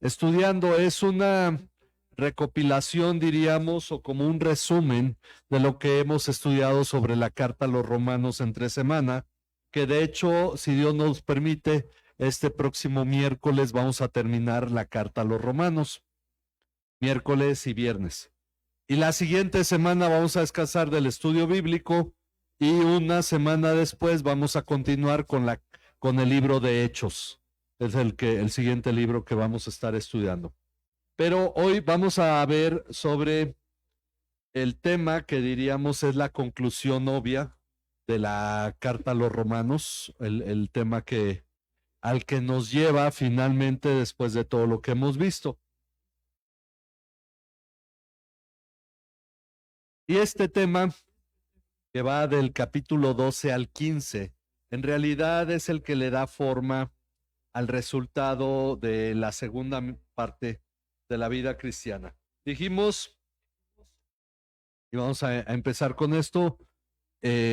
estudiando. Es una recopilación, diríamos, o como un resumen de lo que hemos estudiado sobre la carta a los romanos entre semana, que de hecho, si Dios nos permite, este próximo miércoles vamos a terminar la carta a los romanos, miércoles y viernes. Y la siguiente semana vamos a descansar del estudio bíblico y una semana después vamos a continuar con el libro de Hechos. Es el siguiente libro que vamos a estar estudiando. Pero hoy vamos a ver sobre el tema que diríamos es la conclusión obvia de la carta a los romanos, el tema al que nos lleva finalmente después de todo lo que hemos visto. Y este tema, que va del capítulo 12 al 15, en realidad es el que le da forma al resultado de la segunda parte de la vida cristiana. Dijimos, y vamos a empezar con esto,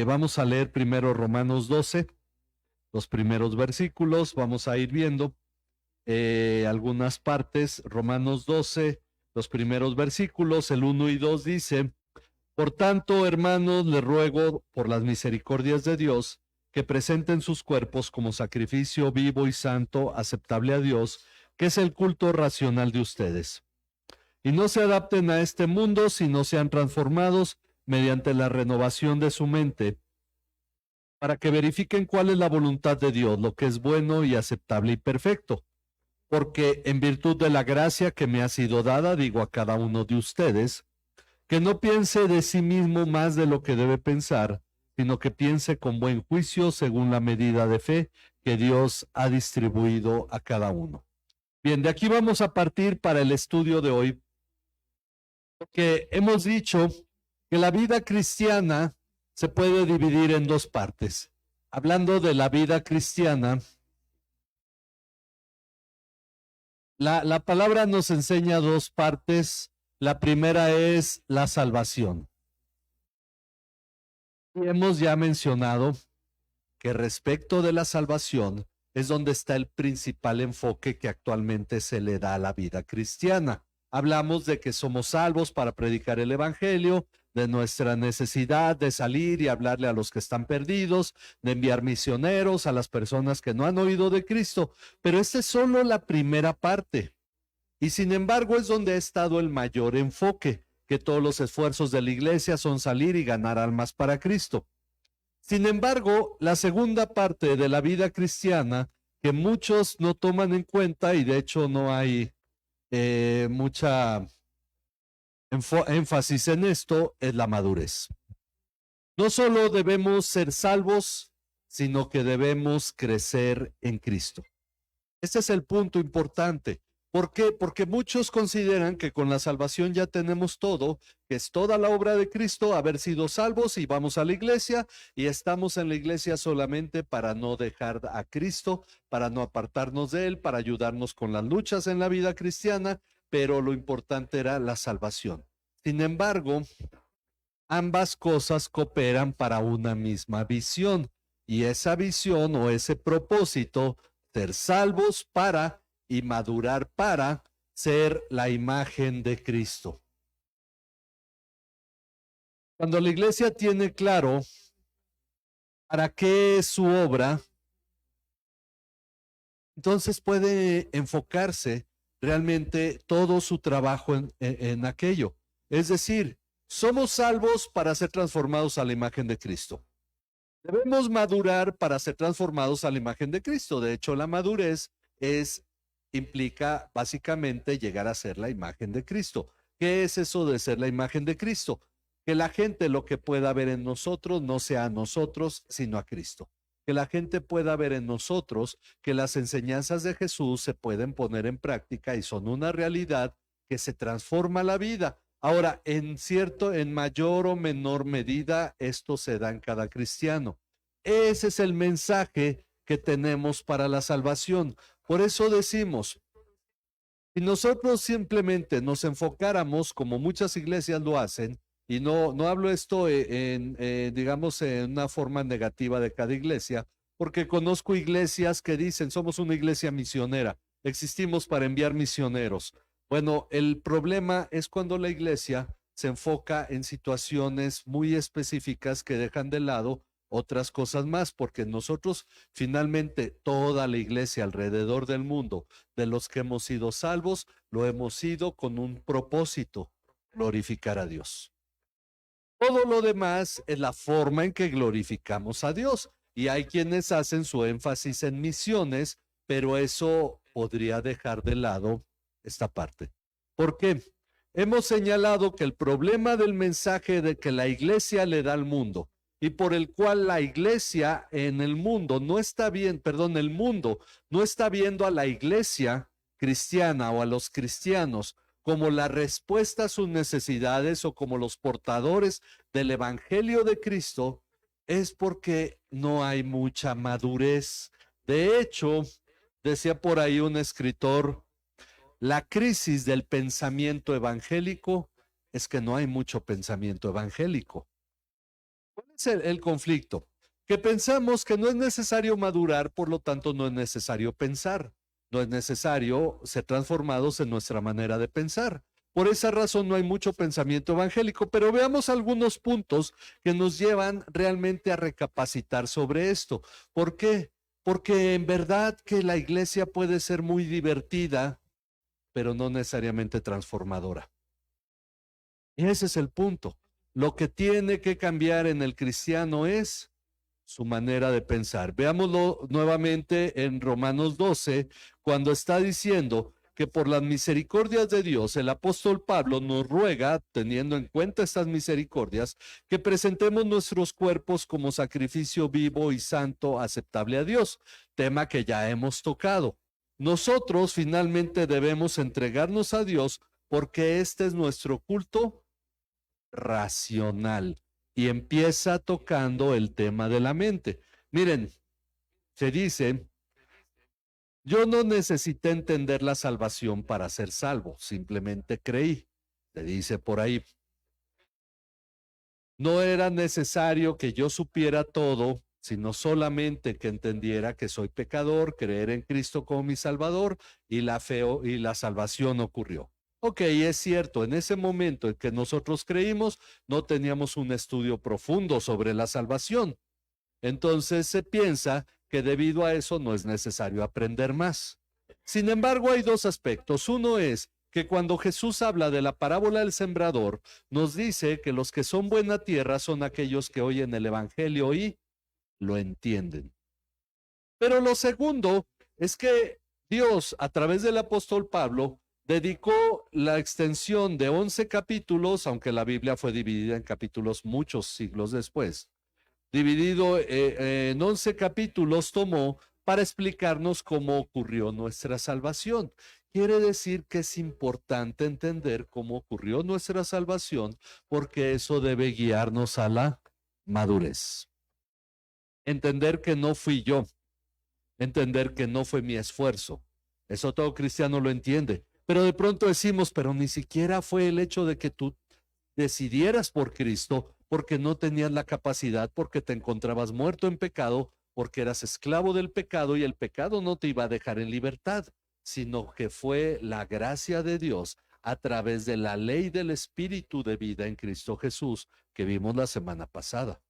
vamos a leer primero Romanos 12, los primeros versículos, vamos a ir viendo algunas partes. Romanos 12, los primeros versículos, el 1 y 2 dice: por tanto, hermanos, les ruego por las misericordias de Dios que presenten sus cuerpos como sacrificio vivo y santo, aceptable a Dios, que es el culto racional de ustedes. Y no se adapten a este mundo, sino sean transformados mediante la renovación de su mente, para que verifiquen cuál es la voluntad de Dios, lo que es bueno y aceptable y perfecto. Porque en virtud de la gracia que me ha sido dada, digo a cada uno de ustedes, que no piense de sí mismo más de lo que debe pensar, sino que piense con buen juicio según la medida de fe que Dios ha distribuido a cada uno. Bien, de aquí vamos a partir para el estudio de hoy, porque hemos dicho que la vida cristiana se puede dividir en dos partes. Hablando de la vida cristiana, la palabra nos enseña dos partes. La primera es la salvación. Y hemos ya mencionado que respecto de la salvación es donde está el principal enfoque que actualmente se le da a la vida cristiana. Hablamos de que somos salvos para predicar el evangelio, de nuestra necesidad de salir y hablarle a los que están perdidos, de enviar misioneros a las personas que no han oído de Cristo, pero esta es solo la primera parte. Y sin embargo es donde ha estado el mayor enfoque, que todos los esfuerzos de la iglesia son salir y ganar almas para Cristo. Sin embargo, la segunda parte de la vida cristiana, que muchos no toman en cuenta, y de hecho no hay mucha énfasis en esto, es la madurez. No solo debemos ser salvos, sino que debemos crecer en Cristo. Este es el punto importante. ¿Por qué? Porque muchos consideran que con la salvación ya tenemos todo, que es toda la obra de Cristo, haber sido salvos y vamos a la iglesia y estamos en la iglesia solamente para no dejar a Cristo, para no apartarnos de Él, para ayudarnos con las luchas en la vida cristiana, pero lo importante era la salvación. Sin embargo, ambas cosas cooperan para una misma visión y esa visión o ese propósito, ser salvos para y madurar para ser la imagen de Cristo. Cuando la iglesia tiene claro para qué es su obra, entonces puede enfocarse realmente todo su trabajo en aquello. Es decir, somos salvos para ser transformados a la imagen de Cristo. Debemos madurar para ser transformados a la imagen de Cristo. De hecho, la madurez implica básicamente llegar a ser la imagen de Cristo. ¿Qué es eso de ser la imagen de Cristo? Que la gente lo que pueda ver en nosotros no sea a nosotros, sino a Cristo. Que la gente pueda ver en nosotros que las enseñanzas de Jesús se pueden poner en práctica y son una realidad que se transforma la vida. Ahora, en mayor o menor medida, esto se da en cada cristiano. Ese es el mensaje que tenemos para la salvación. Por eso decimos, si nosotros simplemente nos enfocáramos, como muchas iglesias lo hacen, y no hablo esto digamos, en una forma negativa de cada iglesia, porque conozco iglesias que dicen, somos una iglesia misionera. existimos para enviar misioneros. Bueno, el problema es cuando la iglesia se enfoca en situaciones muy específicas que dejan de lado otras cosas más, porque nosotros finalmente toda la iglesia alrededor del mundo, de los que hemos sido salvos, lo hemos sido con un propósito, glorificar a Dios. Todo lo demás es la forma en que glorificamos a Dios. Y hay quienes hacen su énfasis en misiones, pero eso podría dejar de lado esta parte. ¿Por qué? Hemos señalado que el problema del mensaje de que la iglesia le da al mundo y por el cual la iglesia en el mundo no está bien, perdón, el mundo no está viendo a la iglesia cristiana o a los cristianos como la respuesta a sus necesidades o como los portadores del Evangelio de Cristo, es porque no hay mucha madurez. De hecho, decía por ahí un escritor, la crisis del pensamiento evangélico es que no hay mucho pensamiento evangélico. ¿Cuál es el conflicto? Que pensamos que no es necesario madurar, por lo tanto no es necesario pensar. No es necesario ser transformados en nuestra manera de pensar. Por esa razón no hay mucho pensamiento evangélico, pero veamos algunos puntos que nos llevan realmente a recapacitar sobre esto. ¿Por qué? Porque en verdad que la iglesia puede ser muy divertida, pero no necesariamente transformadora. Y ese es el punto. Lo que tiene que cambiar en el cristiano es su manera de pensar. Veámoslo nuevamente en Romanos 12, cuando está diciendo que por las misericordias de Dios, el apóstol Pablo nos ruega, teniendo en cuenta estas misericordias, que presentemos nuestros cuerpos como sacrificio vivo y santo, aceptable a Dios, tema que ya hemos tocado. Nosotros finalmente debemos entregarnos a Dios porque este es nuestro culto racional y empieza tocando el tema de la mente. Miren, se dice, yo no necesité entender la salvación para ser salvo, simplemente creí. Se dice por ahí, no era necesario que yo supiera todo, sino solamente que entendiera que soy pecador, creer en Cristo como mi Salvador y la fe y la salvación ocurrió. Ok, es cierto, en ese momento en que nosotros creímos, no teníamos un estudio profundo sobre la salvación. Entonces se piensa que debido a eso no es necesario aprender más. Sin embargo, hay dos aspectos. Uno es que cuando Jesús habla de la parábola del sembrador, nos dice que los que son buena tierra son aquellos que oyen el Evangelio y lo entienden. Pero lo segundo es que Dios, a través del apóstol Pablo, dedicó la extensión de 11 capítulos, aunque la Biblia fue dividida en capítulos muchos siglos después, dividido en 11 capítulos tomó para explicarnos cómo ocurrió nuestra salvación. Quiere decir que es importante entender cómo ocurrió nuestra salvación porque eso debe guiarnos a la madurez. Entender que no fui yo, entender que no fue mi esfuerzo. Eso todo cristiano lo entiende. Pero de pronto decimos, pero ni siquiera fue el hecho de que tú decidieras por Cristo, porque no tenías la capacidad, porque te encontrabas muerto en pecado, porque eras esclavo del pecado y el pecado no te iba a dejar en libertad, sino que fue la gracia de Dios a través de la ley del Espíritu de vida en Cristo Jesús que vimos la semana pasada.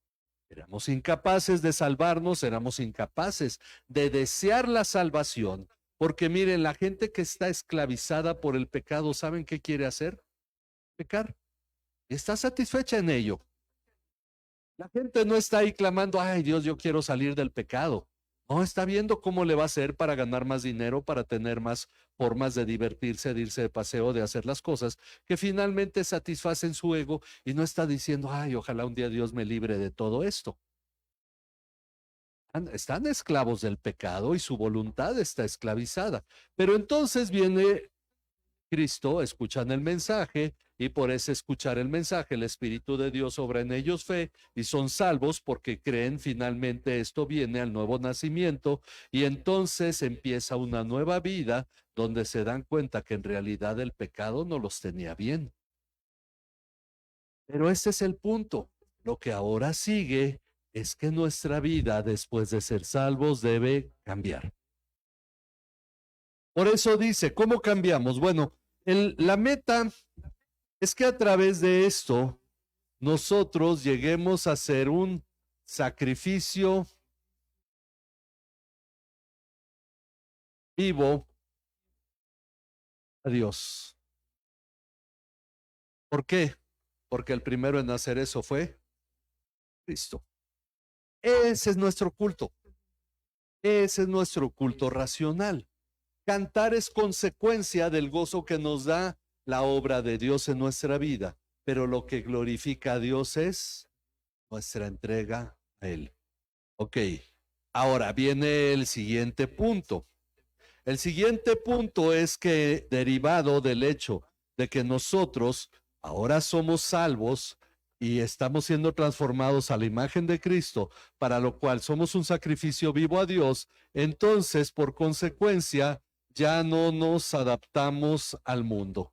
Éramos incapaces de salvarnos, éramos incapaces de desear la salvación, porque miren, la gente que está esclavizada por el pecado, ¿saben qué quiere hacer? Pecar. Y está satisfecha en ello. La gente no está ahí clamando, ay Dios, yo quiero salir del pecado. No, está viendo cómo le va a hacer para ganar más dinero, para tener más formas de divertirse, de irse de paseo, de hacer las cosas que finalmente satisfacen su ego y no está diciendo, ay, ojalá un día Dios me libre de todo esto. Están esclavos del pecado y su voluntad está esclavizada. Pero entonces viene Cristo, escuchan el mensaje y por ese escuchar el mensaje el Espíritu de Dios obra en ellos fe y son salvos porque creen finalmente esto viene al nuevo nacimiento y entonces empieza una nueva vida donde se dan cuenta que en realidad el pecado no los tenía bien. Pero este es el punto. Lo que ahora sigue es que nuestra vida después de ser salvos debe cambiar. Por eso dice, ¿cómo cambiamos? Bueno, la meta es que a través de esto nosotros lleguemos a hacer un sacrificio vivo a Dios. ¿Por qué? Porque el primero en hacer eso fue Cristo. Ese es nuestro culto. Ese es nuestro culto racional. Cantar es consecuencia del gozo que nos da la obra de Dios en nuestra vida, pero lo que glorifica a Dios es nuestra entrega a Él. Ok, ahora viene el siguiente punto. El siguiente punto es que, derivado del hecho de que nosotros ahora somos salvos y estamos siendo transformados a la imagen de Cristo, para lo cual somos un sacrificio vivo a Dios, entonces, por consecuencia, ya no nos adaptamos al mundo.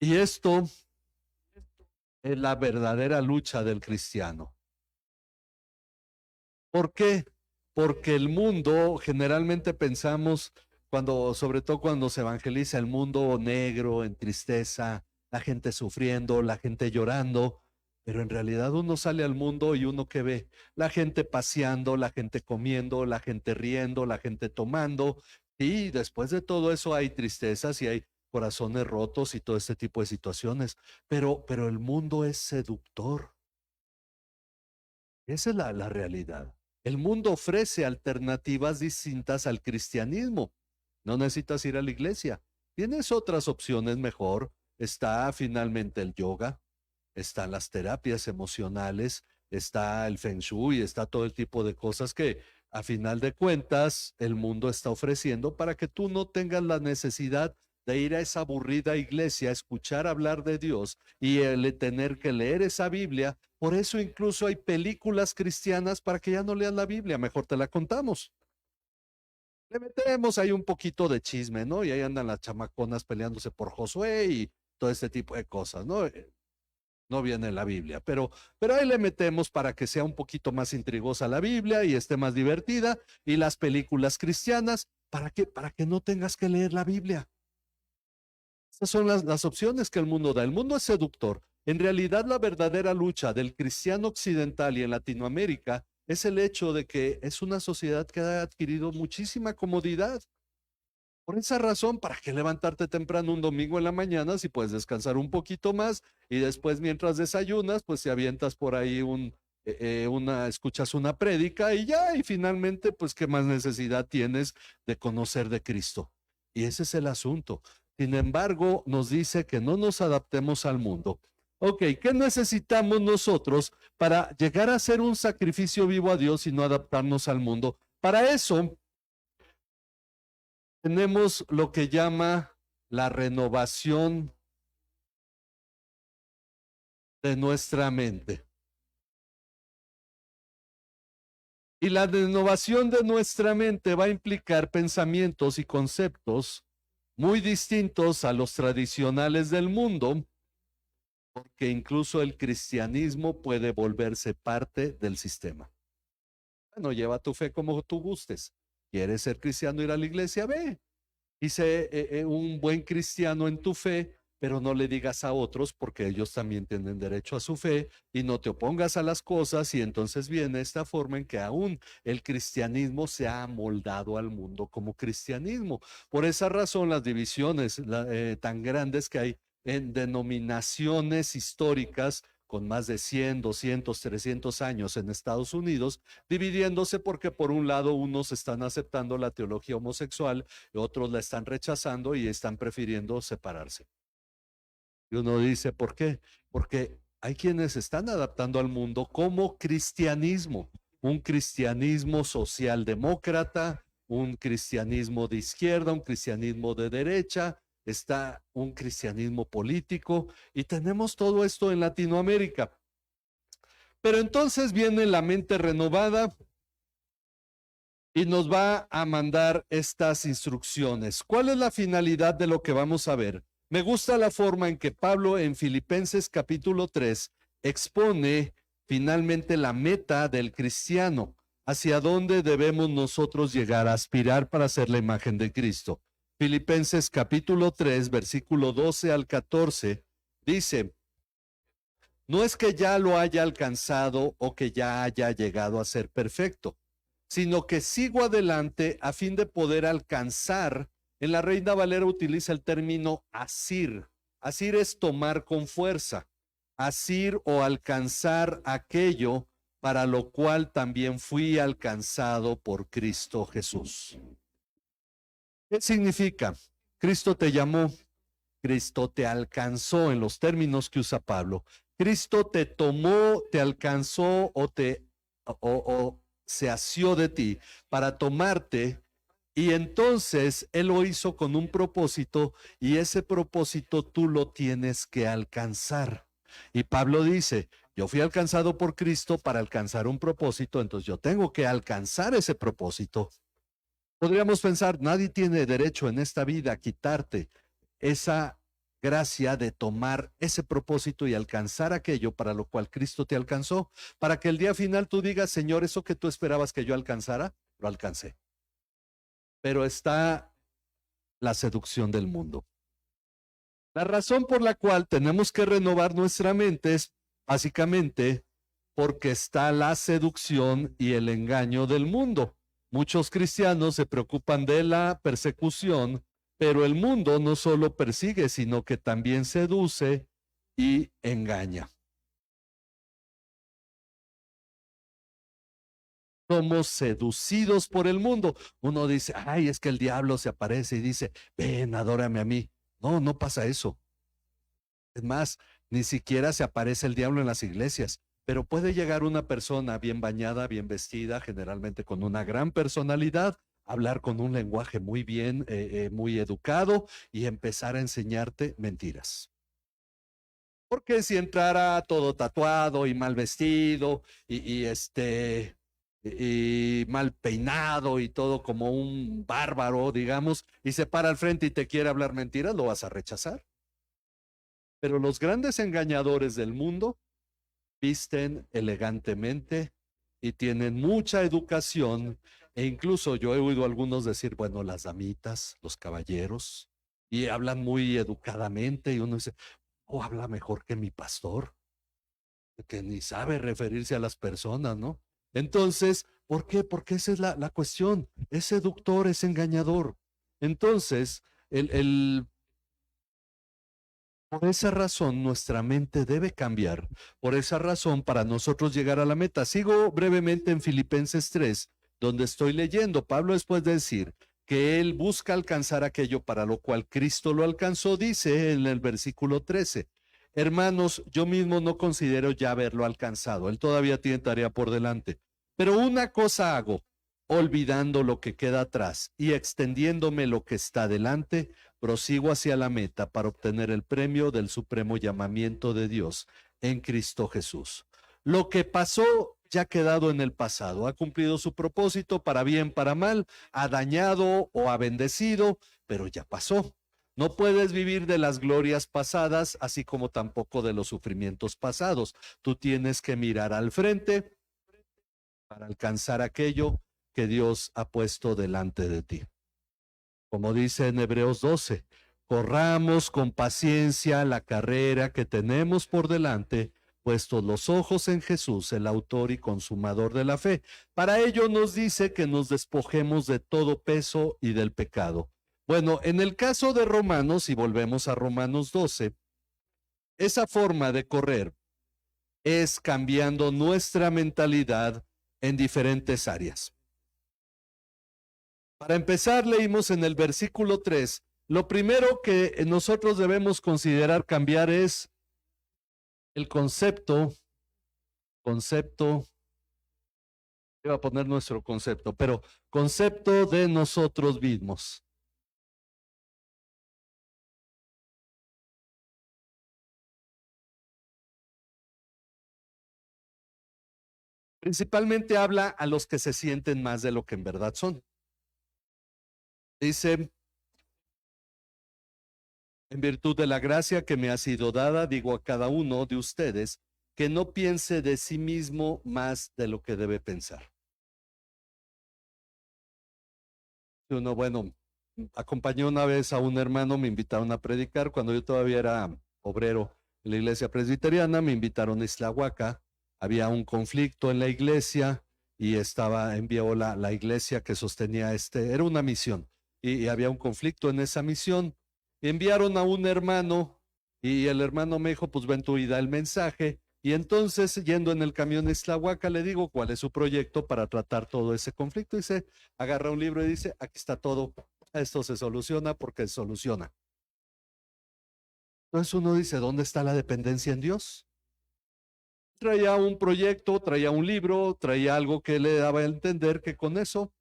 Y esto es la verdadera lucha del cristiano. ¿Por qué? Porque el mundo, generalmente pensamos, sobre todo cuando se evangeliza el mundo negro, en tristeza, la gente sufriendo, la gente llorando, pero en realidad uno sale al mundo y uno que ve, la gente paseando, la gente comiendo, la gente riendo, la gente tomando, y después de todo eso hay tristezas y hay corazones rotos y todo este tipo de situaciones, pero el mundo es seductor. Esa es la realidad. El mundo ofrece alternativas distintas al cristianismo. No necesitas ir a la iglesia. Tienes otras opciones mejor. Está finalmente el yoga, están las terapias emocionales, está el feng shui, está todo el tipo de cosas que a final de cuentas el mundo está ofreciendo para que tú no tengas la necesidad de ir a esa aburrida iglesia, a escuchar hablar de Dios y el tener que leer esa Biblia. Por eso incluso hay películas cristianas para que ya no leas la Biblia, mejor te la contamos. Le metemos ahí un poquito de chisme, ¿no? Y ahí andan las chamaconas peleándose por Josué y todo este tipo de cosas, ¿no? No viene la Biblia, pero ahí le metemos para que sea un poquito más intrigosa la Biblia y esté más divertida, y las películas cristianas, para que no tengas que leer la Biblia. Esas son las opciones que el mundo da. El mundo es seductor. En realidad, la verdadera lucha del cristiano occidental y en Latinoamérica es el hecho de que es una sociedad que ha adquirido muchísima comodidad. Por esa razón, ¿para qué levantarte temprano un domingo en la mañana si puedes descansar un poquito más y después mientras desayunas, pues te avientas por ahí escuchas una prédica y ya, y finalmente, pues qué más necesidad tienes de conocer de Cristo? Y ese es el asunto. Sin embargo, nos dice que no nos adaptemos al mundo. Ok, ¿qué necesitamos nosotros para llegar a ser un sacrificio vivo a Dios y no adaptarnos al mundo? Para eso tenemos lo que llama la renovación de nuestra mente. Y la renovación de nuestra mente va a implicar pensamientos y conceptos muy distintos a los tradicionales del mundo, porque incluso el cristianismo puede volverse parte del sistema. Bueno, lleva tu fe como tú gustes. ¿Quieres ser cristiano, ir a la iglesia? Ve. Y sé un buen cristiano en tu fe, pero no le digas a otros porque ellos también tienen derecho a su fe, y no te opongas a las cosas, y entonces viene esta forma en que aún el cristianismo se ha amoldado al mundo como cristianismo. Por esa razón las divisiones tan grandes que hay en denominaciones históricas con más de 100, 200, 300 años en Estados Unidos, dividiéndose porque por un lado unos están aceptando la teología homosexual, otros la están rechazando y están prefiriendo separarse. Y uno dice, ¿por qué? Porque hay quienes están adaptando al mundo como cristianismo, un cristianismo socialdemócrata, un cristianismo de izquierda, un cristianismo de derecha, está un cristianismo político, y tenemos todo esto en Latinoamérica. Pero entonces viene la mente renovada y nos va a mandar estas instrucciones. ¿Cuál es la finalidad de lo que vamos a ver? Me gusta la forma en que Pablo en Filipenses capítulo 3 expone finalmente la meta del cristiano. hacia dónde debemos nosotros llegar a aspirar para ser la imagen de Cristo. Filipenses capítulo 3, versículo 12 al 14, dice: no es que ya lo haya alcanzado o que ya haya llegado a ser perfecto, sino que sigo adelante a fin de poder alcanzar. En la Reina Valera utiliza el término asir. Asir es tomar con fuerza. Asir o alcanzar aquello para lo cual también fui alcanzado por Cristo Jesús. ¿Qué significa? Cristo te llamó, Cristo te alcanzó en los términos que usa Pablo. Cristo te tomó, te alcanzó o se asió de ti para tomarte, y entonces Él lo hizo con un propósito, y ese propósito tú lo tienes que alcanzar. Y Pablo dice: yo fui alcanzado por Cristo para alcanzar un propósito, entonces yo tengo que alcanzar ese propósito. Podríamos pensar, nadie tiene derecho en esta vida a quitarte esa gracia de tomar ese propósito y alcanzar aquello para lo cual Cristo te alcanzó, para que el día final tú digas: Señor, eso que tú esperabas que yo alcanzara, lo alcancé. Pero está la seducción del mundo. La razón por la cual tenemos que renovar nuestra mente es básicamente porque está la seducción y el engaño del mundo. Muchos cristianos se preocupan de la persecución, pero el mundo no solo persigue, sino que también seduce y engaña. Somos seducidos por el mundo. Uno dice: ay, es que el diablo se aparece y dice: ven, adórame a mí. No, no pasa eso. Es más, ni siquiera se aparece el diablo en las iglesias, pero puede llegar una persona bien bañada, bien vestida, generalmente con una gran personalidad, hablar con un lenguaje muy bien, muy educado, y empezar a enseñarte mentiras. Porque si entrara todo tatuado y mal vestido y mal peinado y todo como un bárbaro, digamos, y se para al frente y te quiere hablar mentiras, lo vas a rechazar. Pero los grandes engañadores del mundo visten elegantemente y tienen mucha educación, e incluso yo he oído a algunos decir: bueno, las damitas, los caballeros, y hablan muy educadamente, y uno dice: oh, habla mejor que mi pastor, que ni sabe referirse a las personas, ¿no? Entonces, ¿por qué? Porque esa es la cuestión. Es seductor, es engañador. Entonces, por esa razón, nuestra mente debe cambiar. Por esa razón, para nosotros llegar a la meta. Sigo brevemente en Filipenses 3, donde estoy leyendo. Pablo, después de decir que él busca alcanzar aquello para lo cual Cristo lo alcanzó, dice en el versículo 13: hermanos, yo mismo no considero ya haberlo alcanzado. Él todavía tiene tarea por delante. Pero una cosa hago, olvidando lo que queda atrás y extendiéndome lo que está delante, prosigo hacia la meta para obtener el premio del supremo llamamiento de Dios en Cristo Jesús. Lo que pasó ya ha quedado en el pasado, ha cumplido su propósito, para bien, para mal, ha dañado o ha bendecido, pero ya pasó. No puedes vivir de las glorias pasadas, así como tampoco de los sufrimientos pasados. Tú tienes que mirar al frente para alcanzar aquello que Dios ha puesto delante de ti. Como dice en Hebreos 12, corramos con paciencia la carrera que tenemos por delante, puestos los ojos en Jesús, el autor y consumador de la fe. Para ello nos dice que nos despojemos de todo peso y del pecado. Bueno, en el caso de Romanos, si volvemos a Romanos 12, esa forma de correr es cambiando nuestra mentalidad en diferentes áreas. Para empezar, leímos en el versículo 3, lo primero que nosotros debemos considerar cambiar es el iba a poner nuestro concepto, pero concepto de nosotros mismos. Principalmente habla a los que se sienten más de lo que en verdad son. Dice: en virtud de la gracia que me ha sido dada, digo a cada uno de ustedes que no piense de sí mismo más de lo que debe pensar. Uno, bueno, acompañé una vez a un hermano, me invitaron a predicar cuando yo todavía era obrero en la iglesia presbiteriana, me invitaron a Islahuaca, había un conflicto en la iglesia y envió la iglesia que sostenía era una misión y había un conflicto en esa misión. Enviaron a un hermano y el hermano me dijo, pues ven tú y da el mensaje. Y entonces, yendo en el camión a Islahuaca, le digo cuál es su proyecto para tratar todo ese conflicto. Dice, agarra un libro y dice, aquí está todo, esto se soluciona porque se soluciona. Entonces uno dice, ¿dónde está la dependencia en Dios? Traía un proyecto, traía un libro, traía algo que le daba a entender que con eso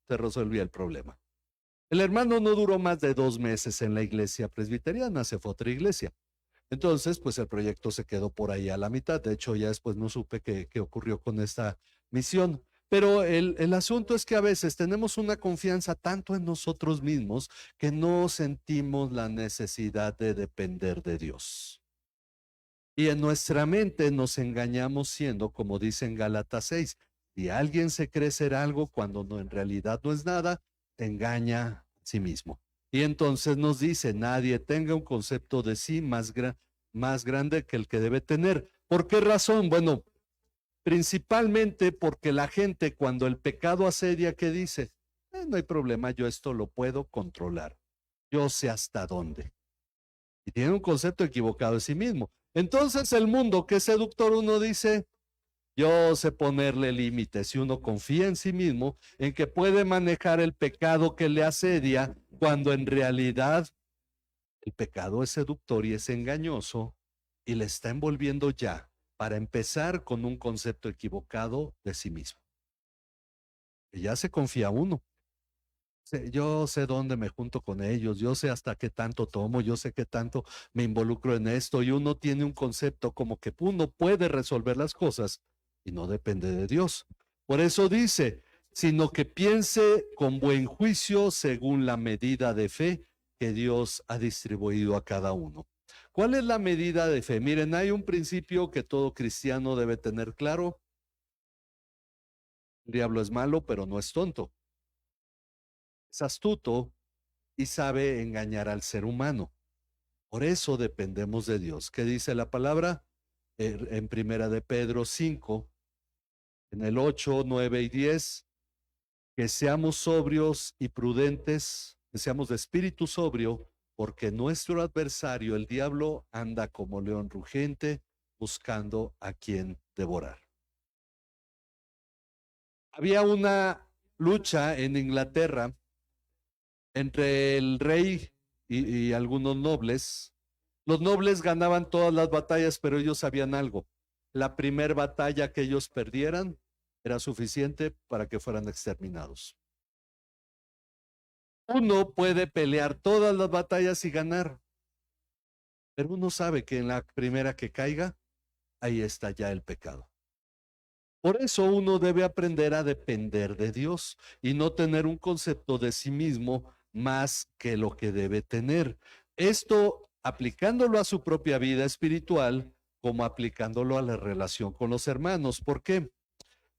se resolvía el problema. El hermano no duró más de 2 meses en la iglesia presbiteriana, se fue a otra iglesia. Entonces, pues el proyecto se quedó por ahí a la mitad. De hecho, ya después no supe qué ocurrió con esta misión. Pero el asunto es que a veces tenemos una confianza tanto en nosotros mismos que no sentimos la necesidad de depender de Dios. Y en nuestra mente nos engañamos siendo, como dice en Gálatas 6, si alguien se cree ser algo cuando no, en realidad no es nada, te engaña a sí mismo. Y entonces nos dice, nadie tenga un concepto de sí más grande que el que debe tener. ¿Por qué razón? Bueno, principalmente porque la gente cuando el pecado asedia, ¿qué dice? No hay problema, yo esto lo puedo controlar. Yo sé hasta dónde. Y tiene un concepto equivocado de sí mismo. Entonces el mundo que es seductor, uno dice, yo sé ponerle límites y uno confía en sí mismo, en que puede manejar el pecado que le asedia, cuando en realidad el pecado es seductor y es engañoso y le está envolviendo ya para empezar con un concepto equivocado de sí mismo. Y ya se confía uno. Yo sé dónde me junto con ellos, yo sé hasta qué tanto tomo, yo sé qué tanto me involucro en esto y uno tiene un concepto como que uno puede resolver las cosas y no depende de Dios. Por eso dice, sino que piense con buen juicio según la medida de fe que Dios ha distribuido a cada uno. ¿Cuál es la medida de fe? Miren, hay un principio que todo cristiano debe tener claro. El diablo es malo, pero no es tonto. Es astuto y sabe engañar al ser humano. Por eso dependemos de Dios. ¿Qué dice la palabra? En primera de Pedro 5, en el 8, 9 y 10, que seamos sobrios y prudentes, que seamos de espíritu sobrio, porque nuestro adversario, el diablo, anda como león rugiente, buscando a quien devorar. Había una lucha en Inglaterra entre el rey y algunos nobles. Los nobles ganaban todas las batallas, pero ellos sabían algo. La primera batalla que ellos perdieran era suficiente para que fueran exterminados. Uno puede pelear todas las batallas y ganar, pero uno sabe que en la primera que caiga, ahí está ya el pecado. Por eso uno debe aprender a depender de Dios y no tener un concepto de sí mismo más que lo que debe tener. Esto aplicándolo a su propia vida espiritual como aplicándolo a la relación con los hermanos. ¿Por qué?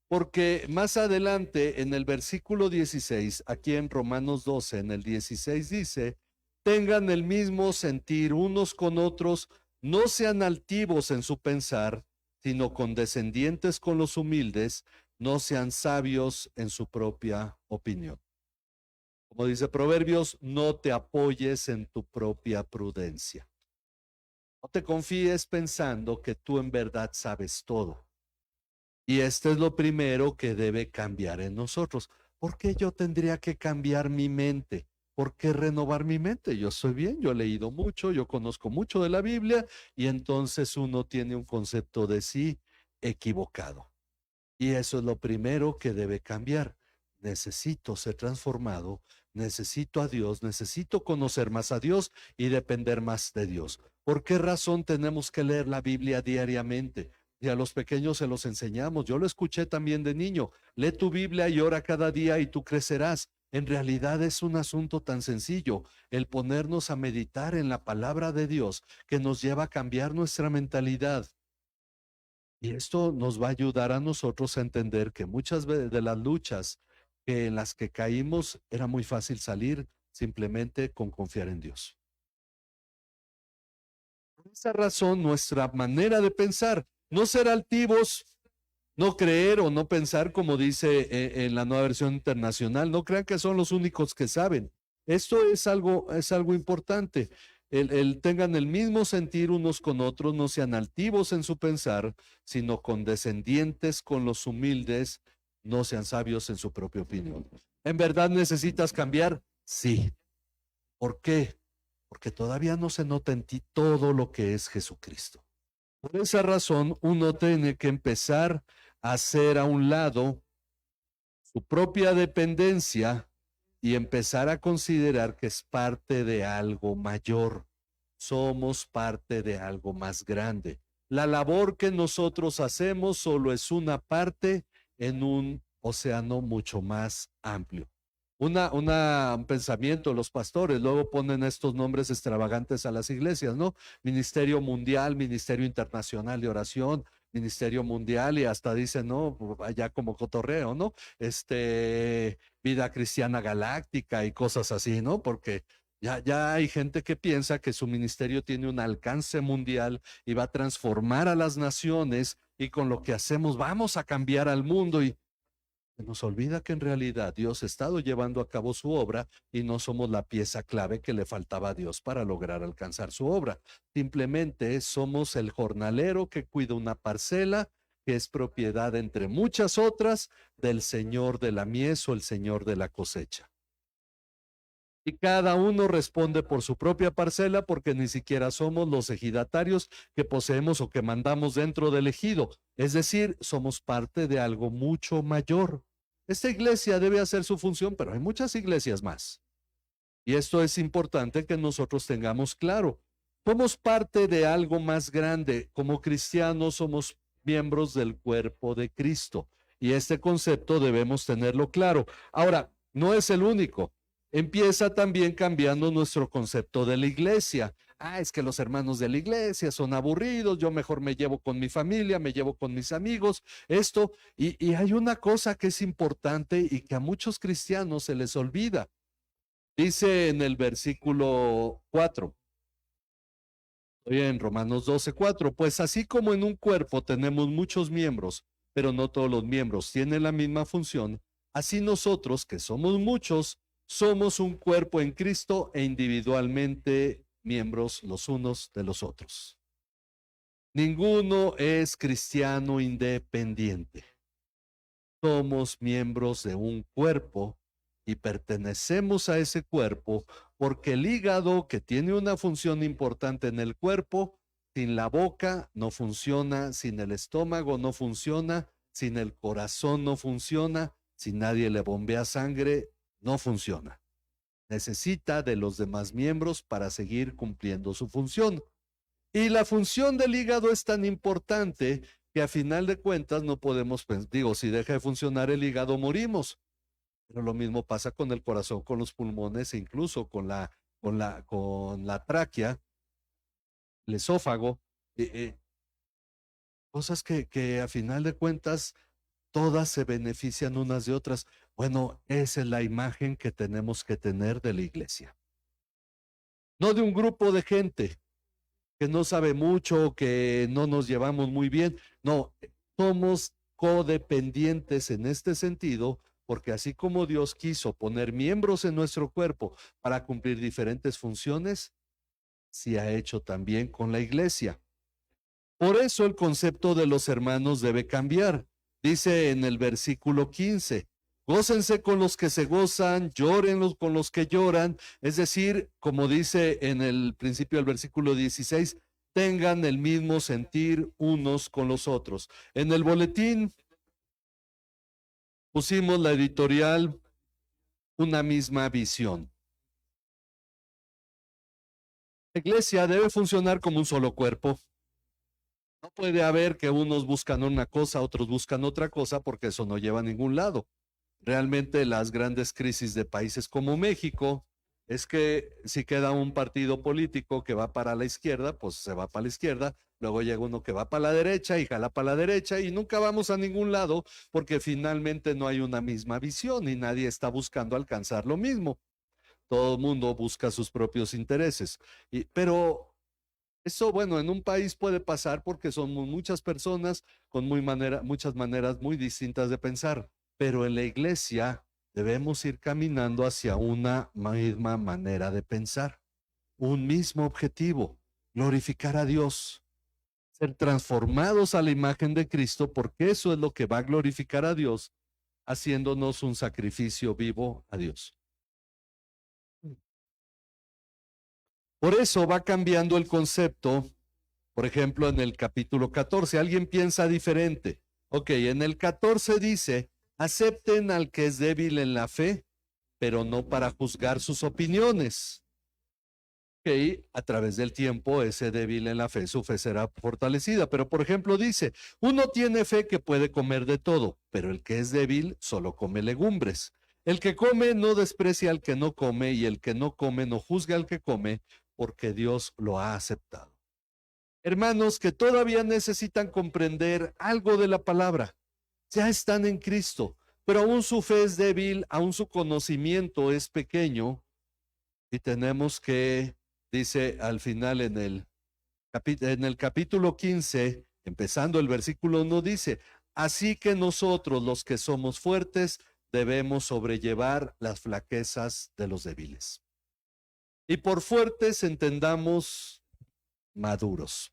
Porque más adelante en el versículo 16, aquí en Romanos 12, en el 16 dice, tengan el mismo sentir unos con otros, no sean altivos en su pensar, sino condescendientes con los humildes, no sean sabios en su propia opinión. Como dice Proverbios, no te apoyes en tu propia prudencia. No te confíes pensando que tú en verdad sabes todo. Y esto es lo primero que debe cambiar en nosotros. ¿Por qué yo tendría que cambiar mi mente? ¿Por qué renovar mi mente? Yo soy bien, yo he leído mucho, yo conozco mucho de la Biblia y entonces uno tiene un concepto de sí equivocado. Y eso es lo primero que debe cambiar. Necesito ser transformado, necesito a Dios, necesito conocer más a Dios y depender más de Dios. ¿Por qué razón tenemos que leer la Biblia diariamente? Y a los pequeños se los enseñamos. Yo lo escuché también de niño. Lee tu Biblia y ora cada día y tú crecerás. En realidad es un asunto tan sencillo, el ponernos a meditar en la palabra de Dios que nos lleva a cambiar nuestra mentalidad. Y esto nos va a ayudar a nosotros a entender que muchas de las luchas que en las que caímos era muy fácil salir simplemente con confiar en Dios. Por esa razón, nuestra manera de pensar, no ser altivos, no creer o no pensar como dice en la nueva versión internacional, no crean que son los únicos que saben. Esto es algo importante. Tengan el mismo sentir unos con otros, no sean altivos en su pensar, sino condescendientes con los humildes, no sean sabios en su propia opinión. ¿En verdad necesitas cambiar? Sí. ¿Por qué? Porque todavía no se nota en ti todo lo que es Jesucristo. Por esa razón, uno tiene que empezar a hacer a un lado su propia dependencia y empezar a considerar que es parte de algo mayor. Somos parte de algo más grande. La labor que nosotros hacemos solo es una parte en un océano mucho más amplio. Un pensamiento, los pastores luego ponen estos nombres extravagantes a las iglesias, ¿no? Ministerio Mundial, Ministerio Internacional de Oración, Ministerio Mundial y hasta dicen, no, allá como cotorreo, ¿no? Vida Cristiana Galáctica y cosas así, ¿no? Porque ya hay gente que piensa que su ministerio tiene un alcance mundial y va a transformar a las naciones y con lo que hacemos vamos a cambiar al mundo y se nos olvida que en realidad Dios ha estado llevando a cabo su obra y no somos la pieza clave que le faltaba a Dios para lograr alcanzar su obra. Simplemente somos el jornalero que cuida una parcela que es propiedad entre muchas otras del Señor de la mies o el Señor de la cosecha. Y cada uno responde por su propia parcela porque ni siquiera somos los ejidatarios que poseemos o que mandamos dentro del ejido. Es decir, somos parte de algo mucho mayor. Esta iglesia debe hacer su función, pero hay muchas iglesias más. Y esto es importante que nosotros tengamos claro. Somos parte de algo más grande. Como cristianos somos miembros del cuerpo de Cristo. Y este concepto debemos tenerlo claro. Ahora, no es el único. Empieza también cambiando nuestro concepto de la iglesia. Es que los hermanos de la iglesia son aburridos, yo mejor me llevo con mi familia, me llevo con mis amigos, y hay una cosa que es importante y que a muchos cristianos se les olvida. Dice en el versículo 4, estoy en Romanos 12:4, pues así como en un cuerpo tenemos muchos miembros, pero no todos los miembros tienen la misma función, así nosotros, que somos muchos, somos un cuerpo en Cristo e individualmente miembros los unos de los otros. Ninguno es cristiano independiente. Somos miembros de un cuerpo y pertenecemos a ese cuerpo porque el hígado, que tiene una función importante en el cuerpo, sin la boca no funciona, sin el estómago no funciona, sin el corazón no funciona, si nadie le bombea sangre, no funciona. Necesita de los demás miembros para seguir cumpliendo su función. Y la función del hígado es tan importante que a final de cuentas no podemos, si deja de funcionar el hígado, morimos. Pero lo mismo pasa con el corazón, con los pulmones e incluso con la tráquea, el esófago, cosas que a final de cuentas todas se benefician unas de otras. Bueno, esa es la imagen que tenemos que tener de la iglesia. No de un grupo de gente que no sabe mucho, que no nos llevamos muy bien. No, somos codependientes en este sentido, porque así como Dios quiso poner miembros en nuestro cuerpo para cumplir diferentes funciones, se ha hecho también con la iglesia. Por eso el concepto de los hermanos debe cambiar. Dice en el versículo 15, gócense con los que se gozan, llórenlos con los que lloran. Es decir, como dice en el principio del versículo 16, tengan el mismo sentir unos con los otros. En el boletín pusimos la editorial Una misma visión. La iglesia debe funcionar como un solo cuerpo. No puede haber que unos buscan una cosa, otros buscan otra cosa, porque eso no lleva a ningún lado. Realmente las grandes crisis de países como México es que si queda un partido político que va para la izquierda, pues se va para la izquierda, luego llega uno que va para la derecha y jala para la derecha y nunca vamos a ningún lado porque finalmente no hay una misma visión y nadie está buscando alcanzar lo mismo. Todo el mundo busca sus propios intereses. Pero eso, bueno, en un país puede pasar porque son muchas personas con muchas maneras muy distintas de pensar, pero en la iglesia debemos ir caminando hacia una misma manera de pensar, un mismo objetivo, glorificar a Dios, ser transformados a la imagen de Cristo, porque eso es lo que va a glorificar a Dios, haciéndonos un sacrificio vivo a Dios. Por eso va cambiando el concepto. Por ejemplo, en el capítulo 14, alguien piensa diferente. Ok, en el 14 dice, acepten al que es débil en la fe, pero no para juzgar sus opiniones. Ok, a través del tiempo, ese débil en la fe, su fe será fortalecida. Pero, por ejemplo, dice, uno tiene fe que puede comer de todo, pero el que es débil solo come legumbres. El que come no desprecia al que no come, y el que no come no juzga al que come, porque Dios lo ha aceptado. Hermanos que todavía necesitan comprender algo de la palabra, ya están en Cristo, pero aún su fe es débil, aún su conocimiento es pequeño y tenemos que, dice al final en el capítulo 15, empezando el versículo 1, dice, así que nosotros los que somos fuertes debemos sobrellevar las flaquezas de los débiles. Y por fuertes entendamos maduros.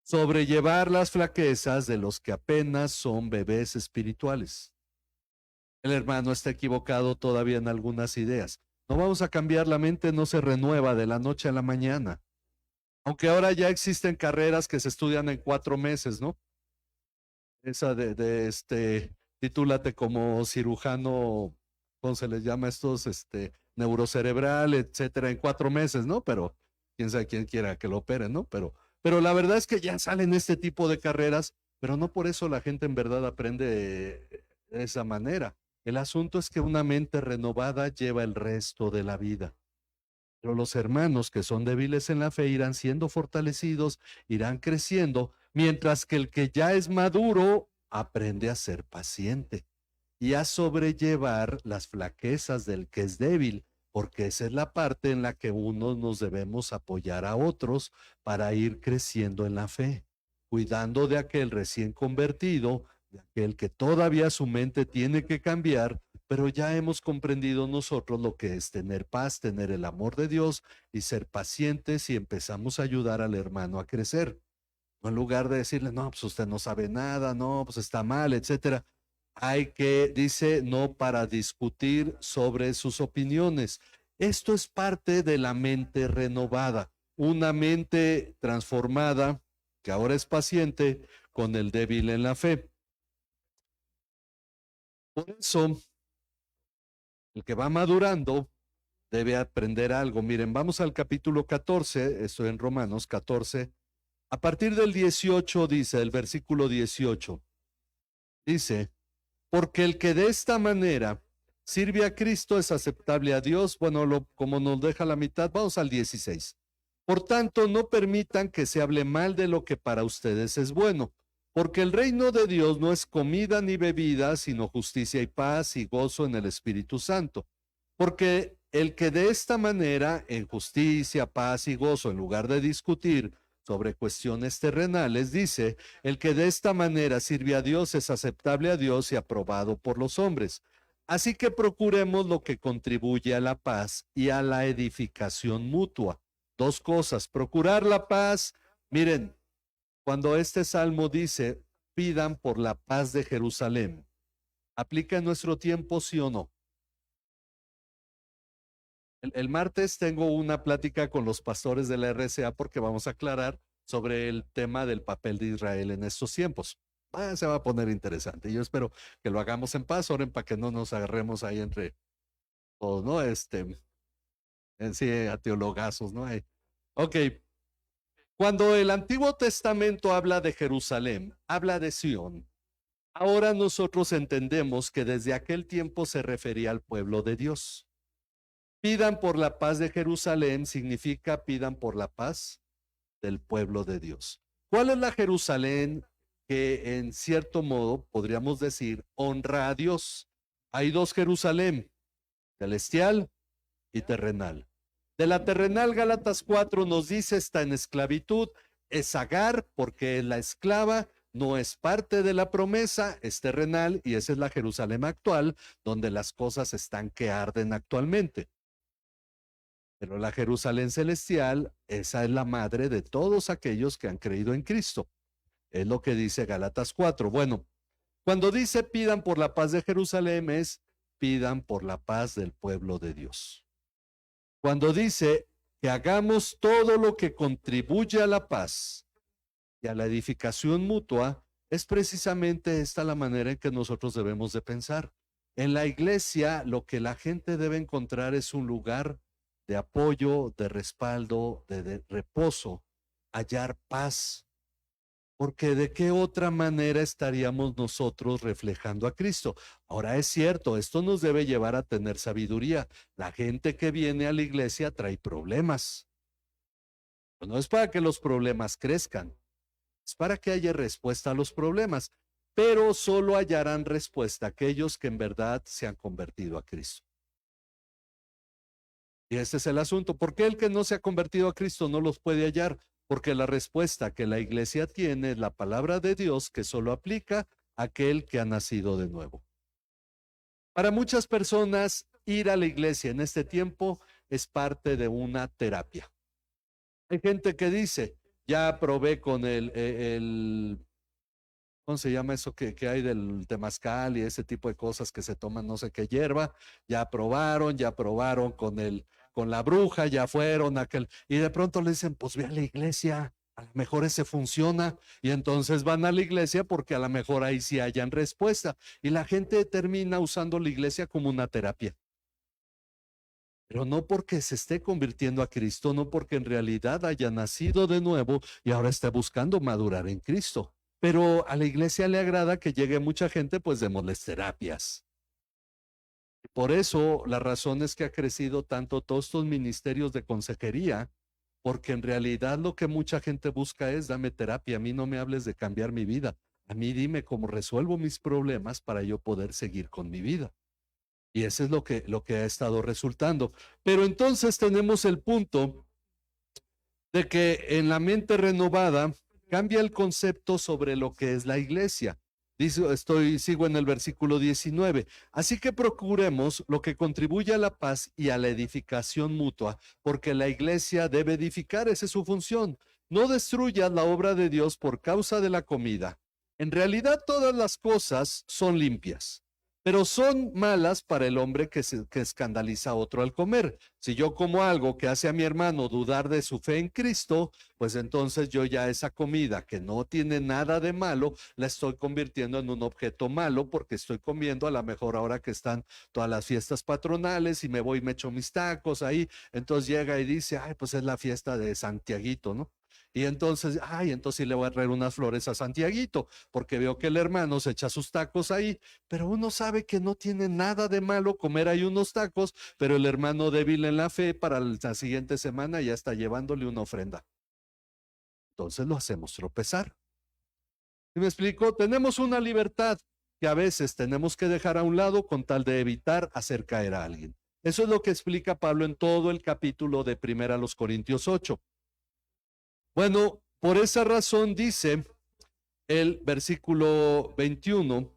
Sobrellevar las flaquezas de los que apenas son bebés espirituales. El hermano está equivocado todavía en algunas ideas. No vamos a cambiar, la mente no se renueva de la noche a la mañana. Aunque ahora ya existen carreras que se estudian en 4 meses, ¿no? Esa titúlate como cirujano, ¿cómo se les llama estos? Neurocerebral, etcétera, en 4 meses, ¿no? Pero quién sabe quién quiera que lo operen, ¿no? Pero la verdad es que ya salen este tipo de carreras, pero no por eso la gente en verdad aprende de esa manera. El asunto es que una mente renovada lleva el resto de la vida. Pero los hermanos que son débiles en la fe irán siendo fortalecidos, irán creciendo, mientras que el que ya es maduro aprende a ser paciente y a sobrellevar las flaquezas del que es débil, porque esa es la parte en la que unos nos debemos apoyar a otros para ir creciendo en la fe, cuidando de aquel recién convertido, de aquel que todavía su mente tiene que cambiar, pero ya hemos comprendido nosotros lo que es tener paz, tener el amor de Dios y ser pacientes y empezamos a ayudar al hermano a crecer. No, en lugar de decirle, no, pues usted no sabe nada, no, pues está mal, etcétera. Hay que, dice, no para discutir sobre sus opiniones. Esto es parte de la mente renovada, una mente transformada que ahora es paciente con el débil en la fe. Por eso, el que va madurando debe aprender algo. Miren, vamos al capítulo 14, estoy en Romanos 14. A partir del 18 dice, el versículo 18, dice, porque el que de esta manera sirve a Cristo es aceptable a Dios. Bueno, como nos deja la mitad, vamos al 16. Por tanto, no permitan que se hable mal de lo que para ustedes es bueno, porque el reino de Dios no es comida ni bebida, sino justicia y paz y gozo en el Espíritu Santo. Porque el que de esta manera, en justicia, paz y gozo, en lugar de discutir sobre cuestiones terrenales, dice, el que de esta manera sirve a Dios es aceptable a Dios y aprobado por los hombres. Así que procuremos lo que contribuye a la paz y a la edificación mutua. Dos cosas, procurar la paz. Miren, cuando este salmo dice, pidan por la paz de Jerusalén, ¿aplica en nuestro tiempo, sí o no? El martes tengo una plática con los pastores de la RCA porque vamos a aclarar sobre el tema del papel de Israel en estos tiempos. Se va a poner interesante. Yo espero que lo hagamos en paz, oren para que no nos agarremos ahí entre todos, ¿no? En sí, a teologazos, ¿no? Ok, cuando el Antiguo Testamento habla de Jerusalén, habla de Sión. Ahora nosotros entendemos que desde aquel tiempo se refería al pueblo de Dios. Pidan por la paz de Jerusalén significa pidan por la paz del pueblo de Dios. ¿Cuál es la Jerusalén que en cierto modo podríamos decir honra a Dios? Hay dos Jerusalén, celestial y terrenal. De la terrenal, Gálatas 4 nos dice está en esclavitud, es Agar porque es la esclava, no es parte de la promesa, es terrenal y esa es la Jerusalén actual, donde las cosas están que arden actualmente. Pero la Jerusalén celestial, esa es la madre de todos aquellos que han creído en Cristo. Es lo que dice Gálatas 4. Bueno, cuando dice pidan por la paz de Jerusalén es pidan por la paz del pueblo de Dios. Cuando dice que hagamos todo lo que contribuye a la paz y a la edificación mutua, es precisamente esta la manera en que nosotros debemos de pensar. En la iglesia lo que la gente debe encontrar es un lugar de apoyo, de respaldo, de reposo, hallar paz. Porque de qué otra manera estaríamos nosotros reflejando a Cristo. Ahora es cierto, esto nos debe llevar a tener sabiduría. La gente que viene a la iglesia trae problemas. Pues no es para que los problemas crezcan, es para que haya respuesta a los problemas, pero solo hallarán respuesta aquellos que en verdad se han convertido a Cristo. Y ese es el asunto. ¿Por qué el que no se ha convertido a Cristo no los puede hallar? Porque la respuesta que la iglesia tiene es la palabra de Dios que solo aplica a aquel que ha nacido de nuevo. Para muchas personas, ir a la iglesia en este tiempo es parte de una terapia. Hay gente que dice, ya probé con ¿cómo se llama eso que hay del temazcal y ese tipo de cosas que se toman no sé qué hierba? Ya probaron con la bruja, ya fueron y de pronto le dicen, pues ve a la iglesia, a lo mejor ese funciona, y entonces van a la iglesia porque a lo mejor ahí sí hayan respuesta, y la gente termina usando la iglesia como una terapia. Pero no porque se esté convirtiendo a Cristo, no porque en realidad haya nacido de nuevo y ahora esté buscando madurar en Cristo. Pero a la iglesia le agrada que llegue mucha gente, pues démosles terapias. Por eso la razón es que ha crecido tanto todos estos ministerios de consejería, porque en realidad lo que mucha gente busca es dame terapia, a mí no me hables de cambiar mi vida, a mí dime cómo resuelvo mis problemas para yo poder seguir con mi vida. Y eso es lo que ha estado resultando. Pero entonces tenemos el punto de que en la mente renovada cambia el concepto sobre lo que es la iglesia. Dice, sigo en el versículo 19. Así que procuremos lo que contribuye a la paz y a la edificación mutua, porque la iglesia debe edificar, esa es su función. No destruyas la obra de Dios por causa de la comida. En realidad todas las cosas son limpias, pero son malas para el hombre que escandaliza a otro al comer. Si yo como algo que hace a mi hermano dudar de su fe en Cristo, pues entonces yo ya esa comida que no tiene nada de malo, la estoy convirtiendo en un objeto malo porque estoy comiendo a lo mejor ahora que están todas las fiestas patronales y me voy y me echo mis tacos ahí. Entonces llega y dice, ay, pues es la fiesta de Santiaguito, ¿no? Y entonces, entonces sí le voy a traer unas flores a Santiaguito, porque veo que el hermano se echa sus tacos ahí, pero uno sabe que no tiene nada de malo comer ahí unos tacos, pero el hermano débil en la fe para la siguiente semana ya está llevándole una ofrenda. Entonces lo hacemos tropezar. ¿Sí me explico? Tenemos una libertad que a veces tenemos que dejar a un lado con tal de evitar hacer caer a alguien. Eso es lo que explica Pablo en todo el capítulo de 1 Corintios 8. Bueno, por esa razón dice el versículo 21,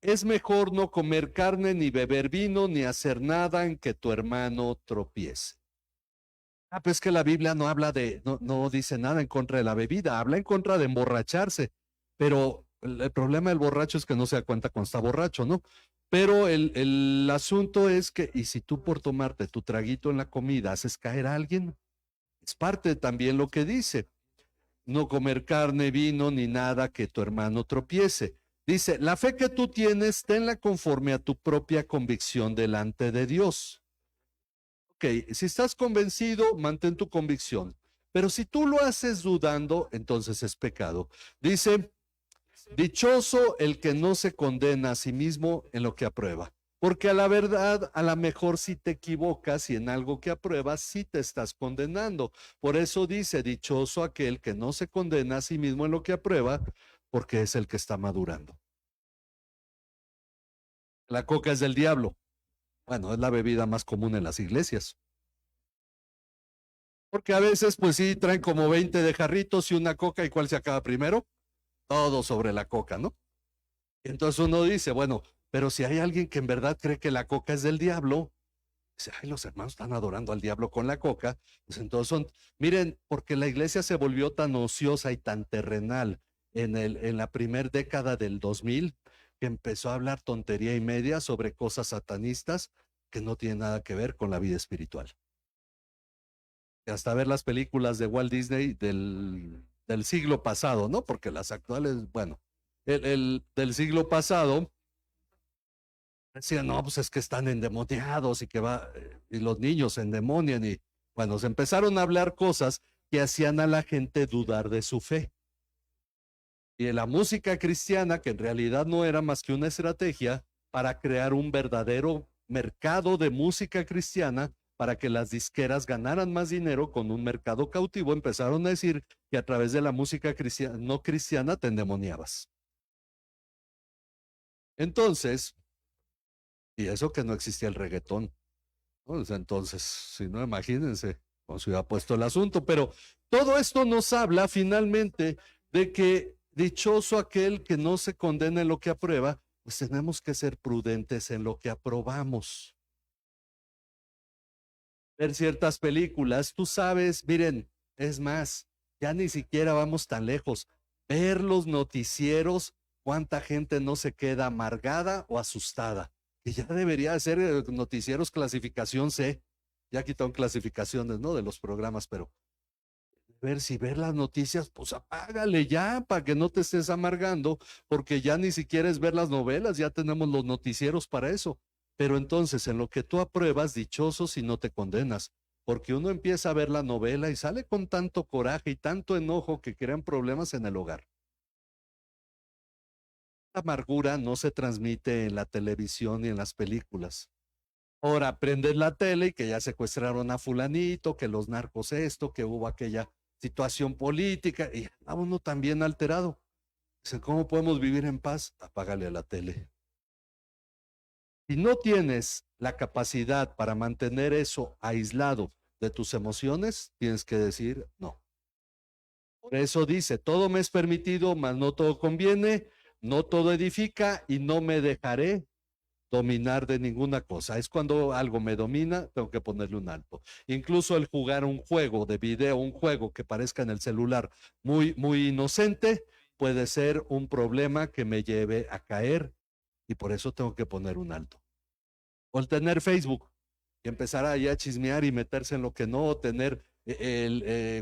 es mejor no comer carne ni beber vino ni hacer nada en que tu hermano tropiece. Pues que la Biblia no habla no dice nada en contra de la bebida, habla en contra de emborracharse, pero el problema del borracho es que no se da cuenta cuando está borracho, ¿no? Pero el asunto es que, y si tú por tomarte tu traguito en la comida haces caer a alguien, es parte también lo que dice. No comer carne, vino, ni nada que tu hermano tropiece. Dice, la fe que tú tienes, tenla conforme a tu propia convicción delante de Dios. Ok, si estás convencido, mantén tu convicción. Pero si tú lo haces dudando, entonces es pecado. Dice, dichoso el que no se condena a sí mismo en lo que aprueba. Porque a la verdad, a lo mejor si te equivocas y en algo que apruebas, sí te estás condenando. Por eso dice, dichoso aquel que no se condena a sí mismo en lo que aprueba, porque es el que está madurando. La coca es del diablo. Bueno, es la bebida más común en las iglesias. Porque a veces, pues sí, traen como 20 de jarritos y una coca, ¿y cuál se acaba primero? Todo sobre la coca, ¿no? Entonces uno dice, bueno, pero si hay alguien que en verdad cree que la coca es del diablo, dice, ay, los hermanos están adorando al diablo con la coca, pues entonces miren, porque la iglesia se volvió tan ociosa y tan terrenal en la primera década del 2000, que empezó a hablar tontería y media sobre cosas satanistas que no tienen nada que ver con la vida espiritual. Y hasta ver las películas de Walt Disney del siglo pasado, ¿no? Porque las actuales, bueno, el del siglo pasado decían, no, pues es que están endemoniados y que va, y los niños se endemonian y bueno, se empezaron a hablar cosas que hacían a la gente dudar de su fe. Y en la música cristiana, que en realidad no era más que una estrategia para crear un verdadero mercado de música cristiana, para que las disqueras ganaran más dinero con un mercado cautivo, empezaron a decir que a través de la música cristiana, no cristiana te endemoniabas. Entonces, y eso que no existía el reggaetón. Pues entonces, si no, imagínense cómo se hubiera puesto el asunto. Pero todo esto nos habla finalmente de que dichoso aquel que no se condena en lo que aprueba, pues tenemos que ser prudentes en lo que aprobamos. Ver ciertas películas, tú sabes, miren, es más, ya ni siquiera vamos tan lejos. Ver los noticieros, cuánta gente no se queda amargada o asustada. Que ya debería ser noticieros clasificación C. Ya quitaron clasificaciones, ¿no? De los programas, pero ver las noticias, pues apágale ya para que no te estés amargando, porque ya ni siquiera es ver las novelas, ya tenemos los noticieros para eso. Pero entonces, en lo que tú apruebas, dichoso si no te condenas, porque uno empieza a ver la novela y sale con tanto coraje y tanto enojo que crean problemas en el hogar. La amargura no se transmite en la televisión ni en las películas. Ahora prendes la tele y que ya secuestraron a fulanito, que los narcos esto, que hubo aquella situación política y a uno también alterado. Dice, ¿cómo podemos vivir en paz? Apágale a la tele. Si no tienes la capacidad para mantener eso aislado de tus emociones, tienes que decir no. Por eso dice, todo me es permitido, mas no todo conviene, no todo edifica y no me dejaré dominar de ninguna cosa. Es cuando algo me domina, tengo que ponerle un alto. Incluso el jugar un juego de video, un juego que parezca en el celular muy inocente, puede ser un problema que me lleve a caer y por eso tengo que poner un alto. O el tener Facebook y empezar ahí a chismear y meterse en lo que no, tener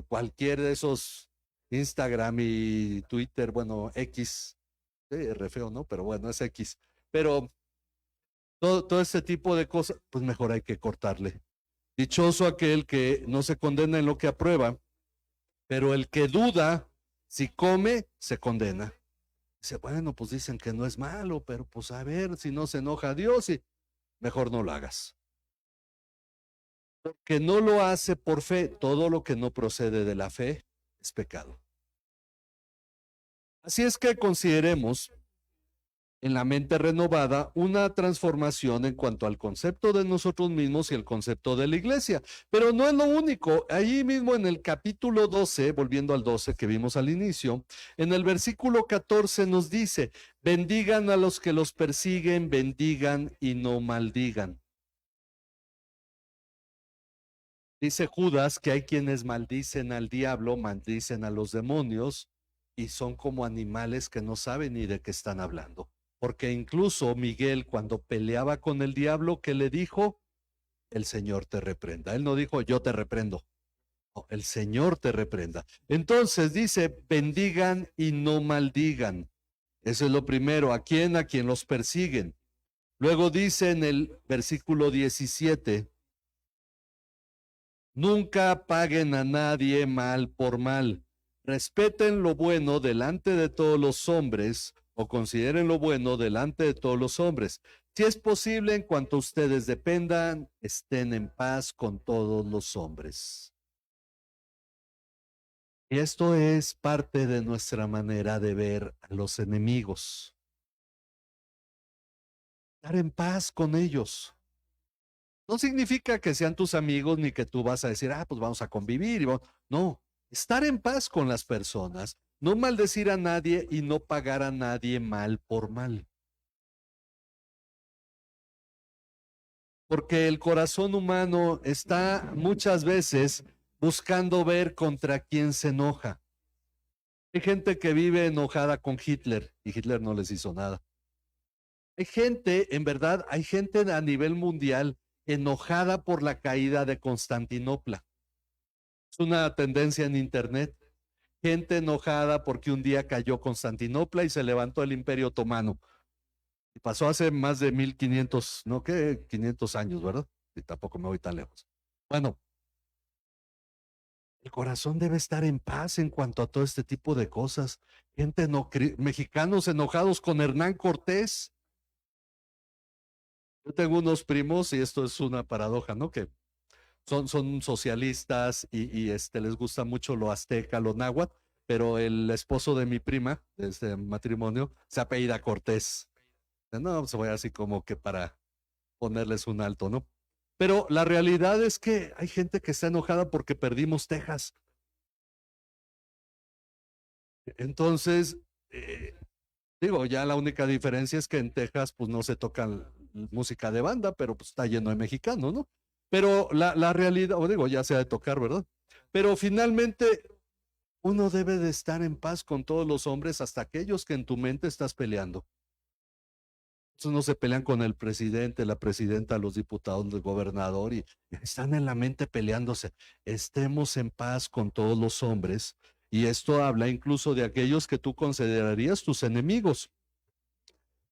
cualquier de esos Instagram y Twitter, bueno, X, re feo, ¿no? Pero bueno, es X. Pero todo ese tipo de cosas, pues mejor hay que cortarle. Dichoso aquel que no se condena en lo que aprueba, pero el que duda, si come, se condena. Dice, bueno, pues dicen que no es malo, pero pues a ver si no se enoja a Dios y mejor no lo hagas. Porque no lo hace por fe, todo lo que no procede de la fe es pecado. Así es que consideremos en la mente renovada una transformación en cuanto al concepto de nosotros mismos y el concepto de la iglesia. Pero no es lo único. Allí mismo en el capítulo 12, volviendo al 12 que vimos al inicio, en el versículo 14 nos dice, bendigan a los que los persiguen, bendigan y no maldigan. Dice Judas que hay quienes maldicen al diablo, maldicen a los demonios y son como animales que no saben ni de qué están hablando. Porque incluso Miguel cuando peleaba con el diablo, ¿qué le dijo? El Señor te reprenda. Él no dijo yo te reprendo. No, el Señor te reprenda. Entonces dice, bendigan y no maldigan. Eso es lo primero. ¿A quién? A quien los persiguen. Luego dice en el versículo 17, nunca paguen a nadie mal por mal. Respeten lo bueno delante de todos los hombres o consideren lo bueno delante de todos los hombres. Si es posible, en cuanto ustedes dependan, estén en paz con todos los hombres. Y esto es parte de nuestra manera de ver a los enemigos. Estar en paz con ellos. No significa que sean tus amigos ni que tú vas a decir, pues vamos a convivir. No, estar en paz con las personas, no maldecir a nadie y no pagar a nadie mal por mal. Porque el corazón humano está muchas veces buscando ver contra quién se enoja. Hay gente que vive enojada con Hitler y Hitler no les hizo nada. Hay gente, en verdad, hay gente a nivel mundial enojada por la caída de Constantinopla. Es una tendencia en internet. Gente enojada porque un día cayó Constantinopla y se levantó el Imperio Otomano. Y pasó hace más de 1500, no que 500 años, ¿verdad? Y tampoco me voy tan lejos. Bueno, el corazón debe estar en paz en cuanto a todo este tipo de cosas. Gente no, mexicanos enojados con Hernán Cortés. Yo tengo unos primos, y esto es una paradoja, ¿no? Que son socialistas y les gusta mucho lo azteca, lo náhuatl, pero el esposo de mi prima, de este matrimonio, se apellida Cortés. No, se voy así como que para ponerles un alto, ¿no? Pero la realidad es que hay gente que está enojada porque perdimos Texas. Entonces, eh, digo, ya la única diferencia es que en Texas pues no se toca música de banda, pero pues está lleno de mexicanos, ¿no? Pero la realidad, o digo, ya sea de tocar, ¿verdad? Pero finalmente uno debe de estar en paz con todos los hombres, hasta aquellos que en tu mente estás peleando. Entonces no se pelean con el presidente, la presidenta, los diputados, el gobernador, y están en la mente peleándose. Estemos en paz con todos los hombres, y esto habla incluso de aquellos que tú considerarías tus enemigos.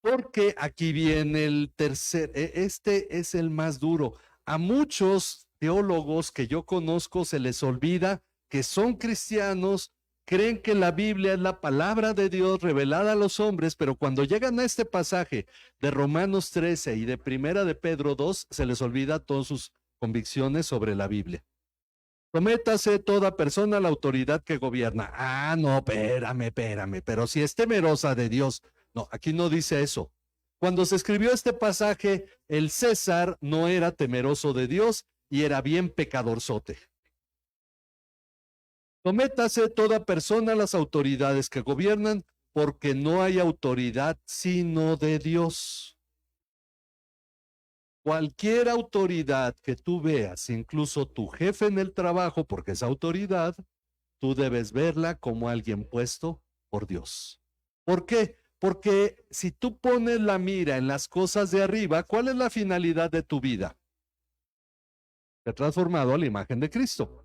Porque aquí viene el tercer, este es el más duro. A muchos teólogos que yo conozco se les olvida que son cristianos, creen que la Biblia es la palabra de Dios revelada a los hombres, pero cuando llegan a este pasaje de Romanos 13 y de Primera de Pedro 2, se les olvida todas sus convicciones sobre la Biblia. Sométase toda persona a la autoridad que gobierna. No, espérame, pero si es temerosa de Dios. No, aquí no dice eso. Cuando se escribió este pasaje, el César no era temeroso de Dios y era bien pecadorzote. Sométase toda persona a las autoridades que gobiernan, porque no hay autoridad sino de Dios. Cualquier autoridad que tú veas, incluso tu jefe en el trabajo, porque es autoridad, tú debes verla como alguien puesto por Dios. ¿Por qué? Porque si tú pones la mira en las cosas de arriba, ¿cuál es la finalidad de tu vida? Ser transformado a la imagen de Cristo.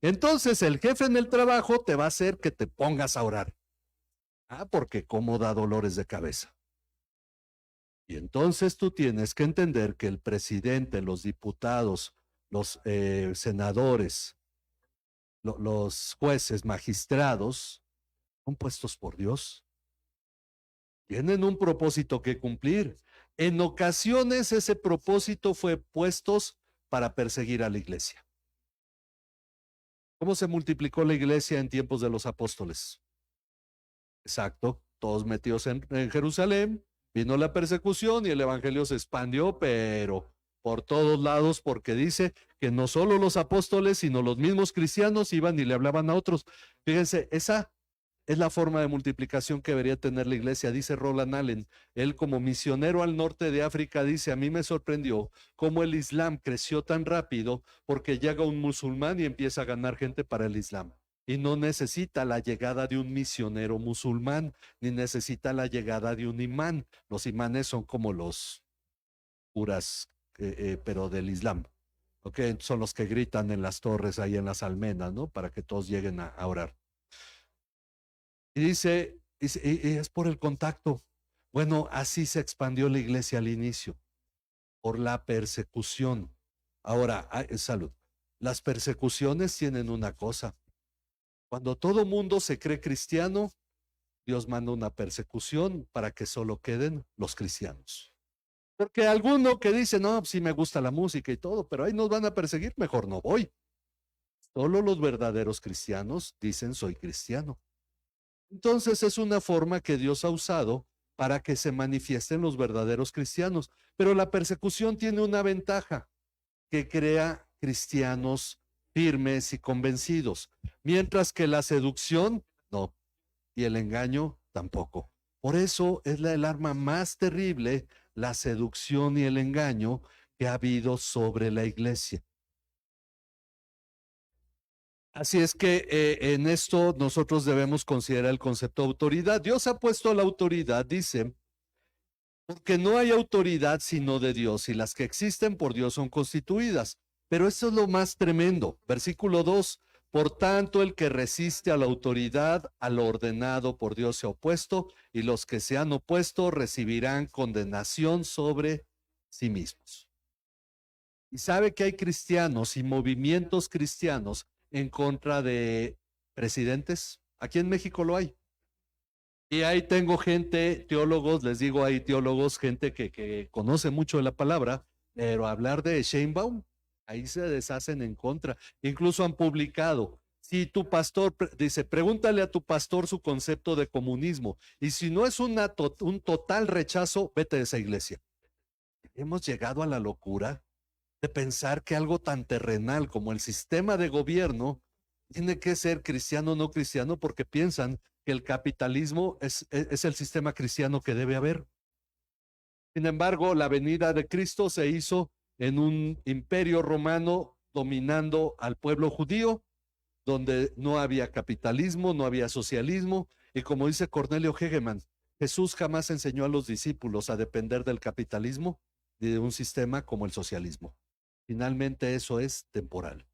Entonces el jefe en el trabajo te va a hacer que te pongas a orar. Porque como da dolores de cabeza. Y entonces tú tienes que entender que el presidente, los diputados, los senadores, los jueces, magistrados, son puestos por Dios. Tienen un propósito que cumplir. En ocasiones ese propósito fue puestos para perseguir a la iglesia. ¿Cómo se multiplicó la iglesia en tiempos de los apóstoles? Exacto, todos metidos en Jerusalén, vino la persecución y el evangelio se expandió, pero por todos lados, porque dice que no solo los apóstoles, sino los mismos cristianos iban y le hablaban a otros. Fíjense, esa es la forma de multiplicación que debería tener la iglesia, dice Roland Allen. Él como misionero al norte de África dice, a mí me sorprendió cómo el Islam creció tan rápido porque llega un musulmán y empieza a ganar gente para el Islam. Y no necesita la llegada de un misionero musulmán, ni necesita la llegada de un imán. Los imanes son como los curas, pero del Islam. ¿Okay? Son los que gritan en las torres, ahí en las almenas, ¿no? Para que todos lleguen a orar. Y dice, y es por el contacto. Bueno, así se expandió la iglesia al inicio, por la persecución. Ahora, salud. Las persecuciones tienen una cosa. Cuando todo mundo se cree cristiano, Dios manda una persecución para que solo queden los cristianos. Porque alguno que dice, no, sí me gusta la música y todo, pero ahí nos van a perseguir, mejor no voy. Solo los verdaderos cristianos dicen soy cristiano. Entonces es una forma que Dios ha usado para que se manifiesten los verdaderos cristianos. Pero la persecución tiene una ventaja, que crea cristianos firmes y convencidos, mientras que la seducción no, y el engaño tampoco. Por eso es el arma más terrible, la seducción y el engaño que ha habido sobre la iglesia. Así es que en esto nosotros debemos considerar el concepto de autoridad. Dios ha puesto la autoridad, dice, porque no hay autoridad sino de Dios y las que existen por Dios son constituidas. Pero esto es lo más tremendo. Versículo 2. Por tanto, el que resiste a la autoridad, a lo ordenado por Dios se ha opuesto, y los que se han opuesto recibirán condenación sobre sí mismos. Y sabe que hay cristianos y movimientos cristianos en contra de presidentes. Aquí en México lo hay. Y ahí tengo gente, teólogos, les digo, hay teólogos, gente que conoce mucho de la palabra, pero hablar de Sheinbaum, ahí se deshacen en contra. Incluso han publicado, si tu pastor, dice, pregúntale a tu pastor su concepto de comunismo, y si no es un total rechazo, vete de esa iglesia. Hemos llegado a la locura de pensar que algo tan terrenal como el sistema de gobierno tiene que ser cristiano o no cristiano porque piensan que el capitalismo es el sistema cristiano que debe haber. Sin embargo, la venida de Cristo se hizo en un imperio romano dominando al pueblo judío, donde no había capitalismo, no había socialismo, y como dice Cornelio Hegemann, Jesús jamás enseñó a los discípulos a depender del capitalismo ni de un sistema como el socialismo. Finalmente eso es temporal,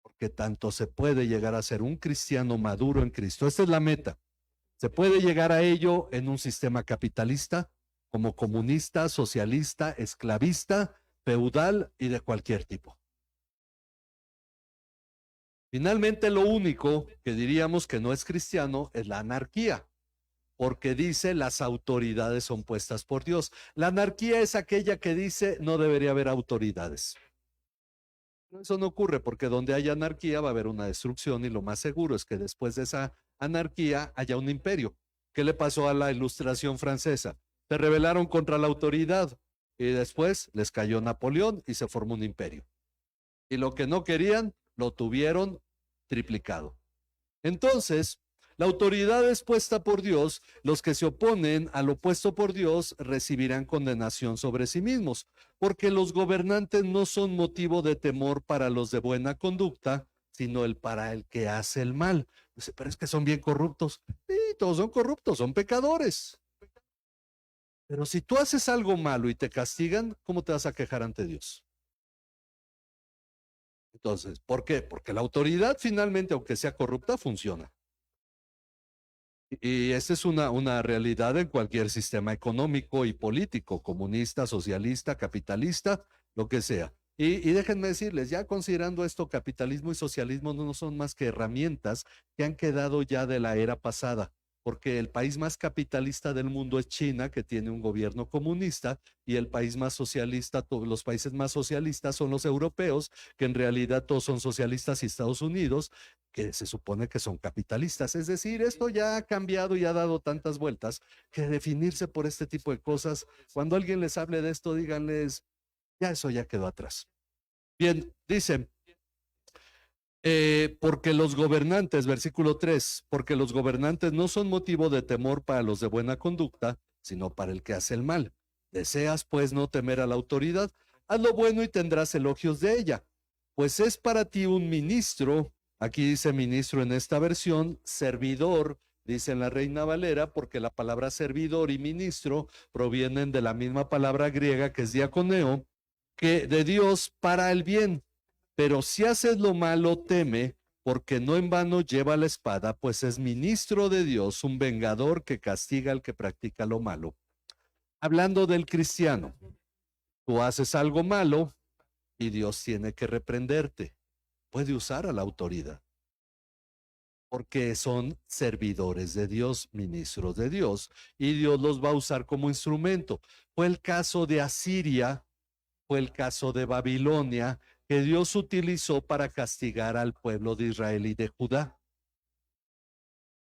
porque tanto se puede llegar a ser un cristiano maduro en Cristo. Esta es la meta. Se puede llegar a ello en un sistema capitalista, como comunista, socialista, esclavista, feudal y de cualquier tipo. Finalmente, lo único que diríamos que no es cristiano es la anarquía, porque dice las autoridades son puestas por Dios. La anarquía es aquella que dice no debería haber autoridades. Eso no ocurre porque donde haya anarquía va a haber una destrucción y lo más seguro es que después de esa anarquía haya un imperio. ¿Qué le pasó a la Ilustración francesa? Se rebelaron contra la autoridad y después les cayó Napoleón y se formó un imperio. Y lo que no querían lo tuvieron triplicado. Entonces, la autoridad es puesta por Dios, los que se oponen al opuesto por Dios recibirán condenación sobre sí mismos, porque los gobernantes no son motivo de temor para los de buena conducta, sino para el que hace el mal. Dice, pero es que son bien corruptos. Sí, todos son corruptos, son pecadores. Pero si tú haces algo malo y te castigan, ¿cómo te vas a quejar ante Dios? Entonces, ¿por qué? Porque la autoridad finalmente, aunque sea corrupta, funciona. Y esta es una realidad en cualquier sistema económico y político, comunista, socialista, capitalista, lo que sea. Y déjenme decirles, ya considerando esto, capitalismo y socialismo no son más que herramientas que han quedado ya de la era pasada, porque el país más capitalista del mundo es China, que tiene un gobierno comunista, y el país más socialista, los países más socialistas son los europeos, que en realidad todos son socialistas, y Estados Unidos, que se supone que son capitalistas. Es decir, esto ya ha cambiado y ha dado tantas vueltas que definirse por este tipo de cosas, cuando alguien les hable de esto, díganles, ya eso ya quedó atrás. Bien, dicen, porque los gobernantes, versículo 3, porque los gobernantes no son motivo de temor para los de buena conducta, sino para el que hace el mal. ¿Deseas pues no temer a la autoridad? Haz lo bueno y tendrás elogios de ella, pues es para ti un ministro. Aquí dice ministro en esta versión, servidor, dice en la Reina Valera, porque la palabra servidor y ministro provienen de la misma palabra griega que es diaconeo, que de Dios para el bien. Pero si haces lo malo, teme, porque no en vano lleva la espada, pues es ministro de Dios, un vengador que castiga al que practica lo malo. Hablando del cristiano, tú haces algo malo y Dios tiene que reprenderte. Puede usar a la autoridad. porque son servidores de Dios, ministros de Dios, y Dios los va a usar como instrumento. Fue el caso de Asiria, fue el caso de Babilonia, que Dios utilizó para castigar al pueblo de Israel y de Judá.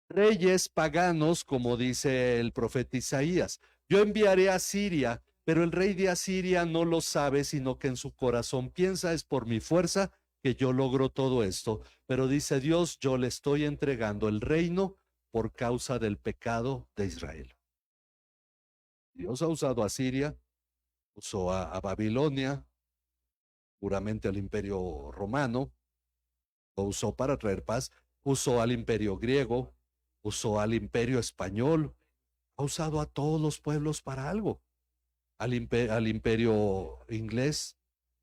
Reyes paganos, como dice el profeta Isaías, yo enviaré a Siria, pero el rey de Asiria no lo sabe, sino que en su corazón piensa, es por mi fuerza que yo logro todo esto. Pero dice Dios, yo le estoy entregando el reino por causa del pecado de Israel. Dios ha usado a Siria, usó a Babilonia, puramente al imperio romano, lo usó para traer paz, usó al imperio griego, usó al imperio español, ha usado a todos los pueblos para algo, al imperio inglés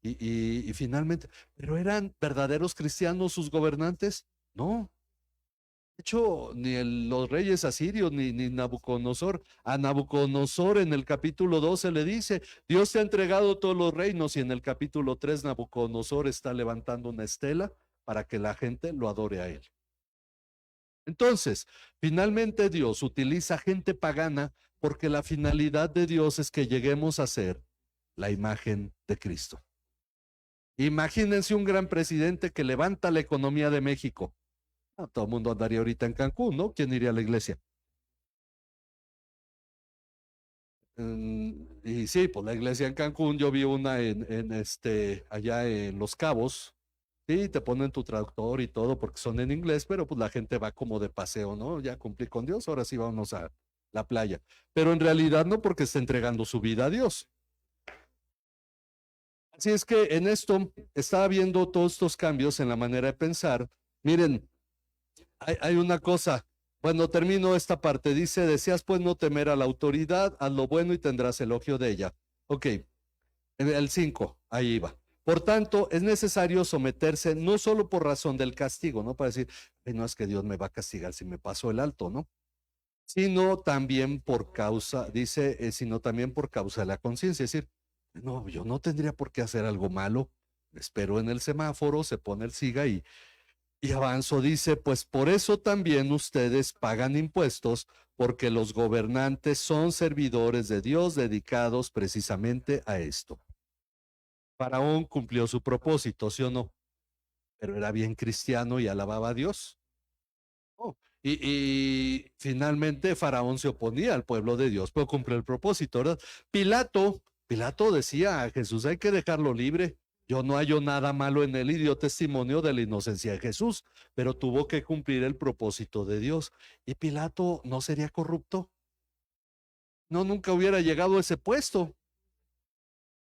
y finalmente, pero ¿eran verdaderos cristianos sus gobernantes? No. De hecho, los reyes asirios ni Nabucodonosor. A Nabucodonosor en el capítulo 12 le dice, Dios te ha entregado todos los reinos, y en el capítulo 3 Nabucodonosor está levantando una estela para que la gente lo adore a él. Entonces, finalmente Dios utiliza gente pagana porque la finalidad de Dios es que lleguemos a ser la imagen de Cristo. Imagínense un gran presidente que levanta la economía de México. Todo el mundo andaría ahorita en Cancún, ¿no? ¿Quién iría a la iglesia? Y sí, pues la iglesia en Cancún, yo vi una allá en Los Cabos. Sí, te ponen tu traductor y todo porque son en inglés, pero pues la gente va como de paseo, ¿no? Ya cumplí con Dios, ahora sí vamos a la playa. Pero en realidad no, porque está entregando su vida a Dios. Así es que en esto estaba viendo todos estos cambios en la manera de pensar. Miren, hay una cosa. Bueno, termino esta parte. Dice, deseas pues no temer a la autoridad, haz lo bueno y tendrás elogio de ella. Ok, el 5, ahí va. Por tanto, es necesario someterse no solo por razón del castigo, ¿no? Para decir, no es que Dios me va a castigar si me paso el alto, ¿no? Sino también por causa, dice, sino también por causa de la conciencia. Es decir, no, yo no tendría por qué hacer algo malo. Espero en el semáforo, se pone el siga y avanzo. Dice, pues por eso también ustedes pagan impuestos, porque los gobernantes son servidores de Dios dedicados precisamente a esto. Faraón cumplió su propósito, ¿sí o no? Pero era bien cristiano y alababa a Dios. Oh, y finalmente Faraón se oponía al pueblo de Dios, pero cumplió el propósito, ¿verdad? Pilato decía a Jesús, hay que dejarlo libre. Yo no hallo nada malo en él y dio testimonio de la inocencia de Jesús, pero tuvo que cumplir el propósito de Dios. ¿Y Pilato no sería corrupto? No, nunca hubiera llegado a ese puesto.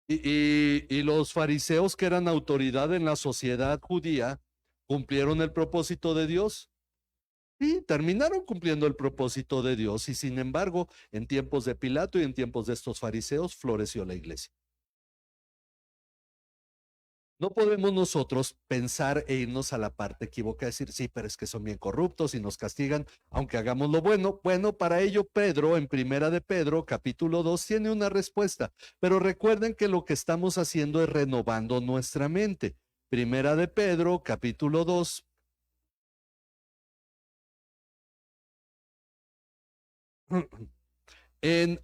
Y los fariseos, que eran autoridad en la sociedad judía, cumplieron el propósito de Dios. Y terminaron cumpliendo el propósito de Dios, y sin embargo, en tiempos de Pilato y en tiempos de estos fariseos, floreció la iglesia. No podemos nosotros pensar e irnos a la parte equivocada, decir, sí, pero es que son bien corruptos y nos castigan, aunque hagamos lo bueno. Bueno, para ello Pedro, en Primera de Pedro, capítulo 2, tiene una respuesta. Pero recuerden que lo que estamos haciendo es renovando nuestra mente. Primera de Pedro, capítulo 2.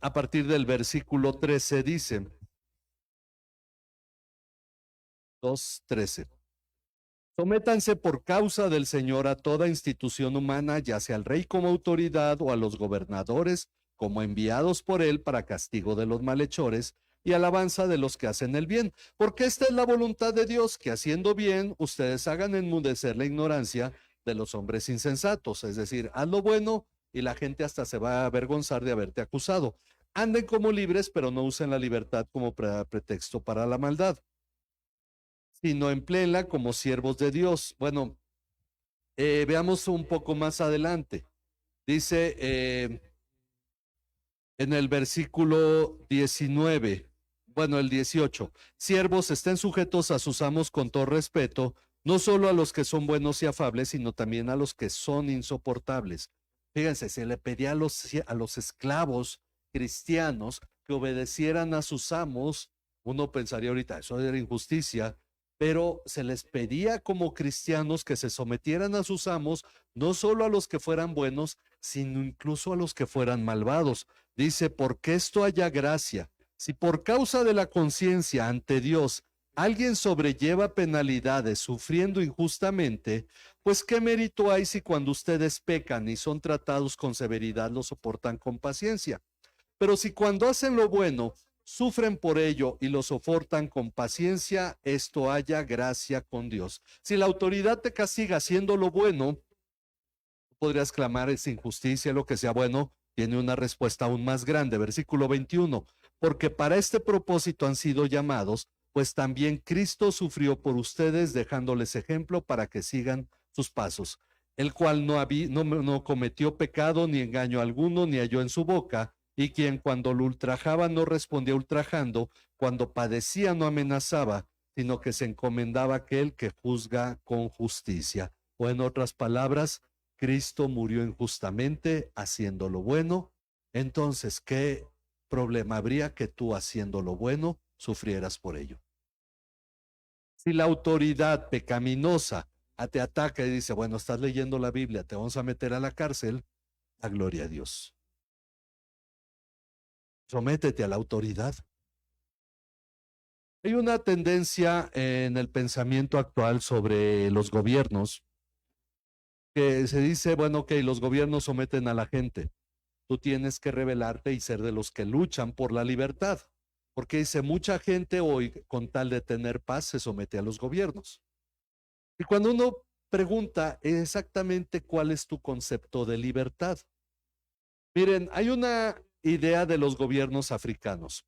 A partir del versículo 13 dice, 2:13. Sométanse por causa del Señor a toda institución humana, ya sea al rey como autoridad o a los gobernadores como enviados por él para castigo de los malhechores y alabanza de los que hacen el bien. Porque esta es la voluntad de Dios, que haciendo bien ustedes hagan enmudecer la ignorancia de los hombres insensatos. Es decir, haz lo bueno y la gente hasta se va a avergonzar de haberte acusado. Anden como libres, pero no usen la libertad como pretexto para la maldad, sino empléenla como siervos de Dios. Bueno, veamos un poco más adelante. Dice en el versículo 19, bueno, el 18, siervos, estén sujetos a sus amos con todo respeto, no solo a los que son buenos y afables, sino también a los que son insoportables. Fíjense, se le pedía a los esclavos cristianos que obedecieran a sus amos. Uno pensaría ahorita, eso era injusticia. pero se les pedía como cristianos que se sometieran a sus amos, no solo a los que fueran buenos, sino incluso a los que fueran malvados. Dice, porque esto haya gracia. Si por causa de la conciencia ante Dios alguien sobrelleva penalidades sufriendo injustamente, pues qué mérito hay si cuando ustedes pecan y son tratados con severidad lo soportan con paciencia. Pero si cuando hacen lo bueno sufren por ello y lo soportan con paciencia, esto haya gracia con Dios. Si la autoridad te castiga haciendo lo bueno, podrías clamar es injusticia, lo que sea bueno, tiene una respuesta aún más grande. Versículo 21, porque para este propósito han sido llamados, pues también Cristo sufrió por ustedes, dejándoles ejemplo para que sigan sus pasos, el cual no cometió pecado ni engaño alguno, ni halló en su boca, y quien cuando lo ultrajaba no respondía ultrajando, cuando padecía no amenazaba, sino que se encomendaba a aquel que juzga con justicia. O en otras palabras, Cristo murió injustamente haciendo lo bueno. Entonces, ¿qué problema habría que tú haciendo lo bueno sufrieras por ello? Si la autoridad pecaminosa te ataca y dice, bueno, estás leyendo la Biblia, te vamos a meter a la cárcel, la gloria a Dios. Sométete a la autoridad. Hay una tendencia en el pensamiento actual sobre los gobiernos que se dice, bueno, que los gobiernos someten a la gente. Tú tienes que rebelarte y ser de los que luchan por la libertad. Porque dice, mucha gente hoy, con tal de tener paz, se somete a los gobiernos. Y cuando uno pregunta exactamente cuál es tu concepto de libertad, miren, hay una idea de los gobiernos africanos.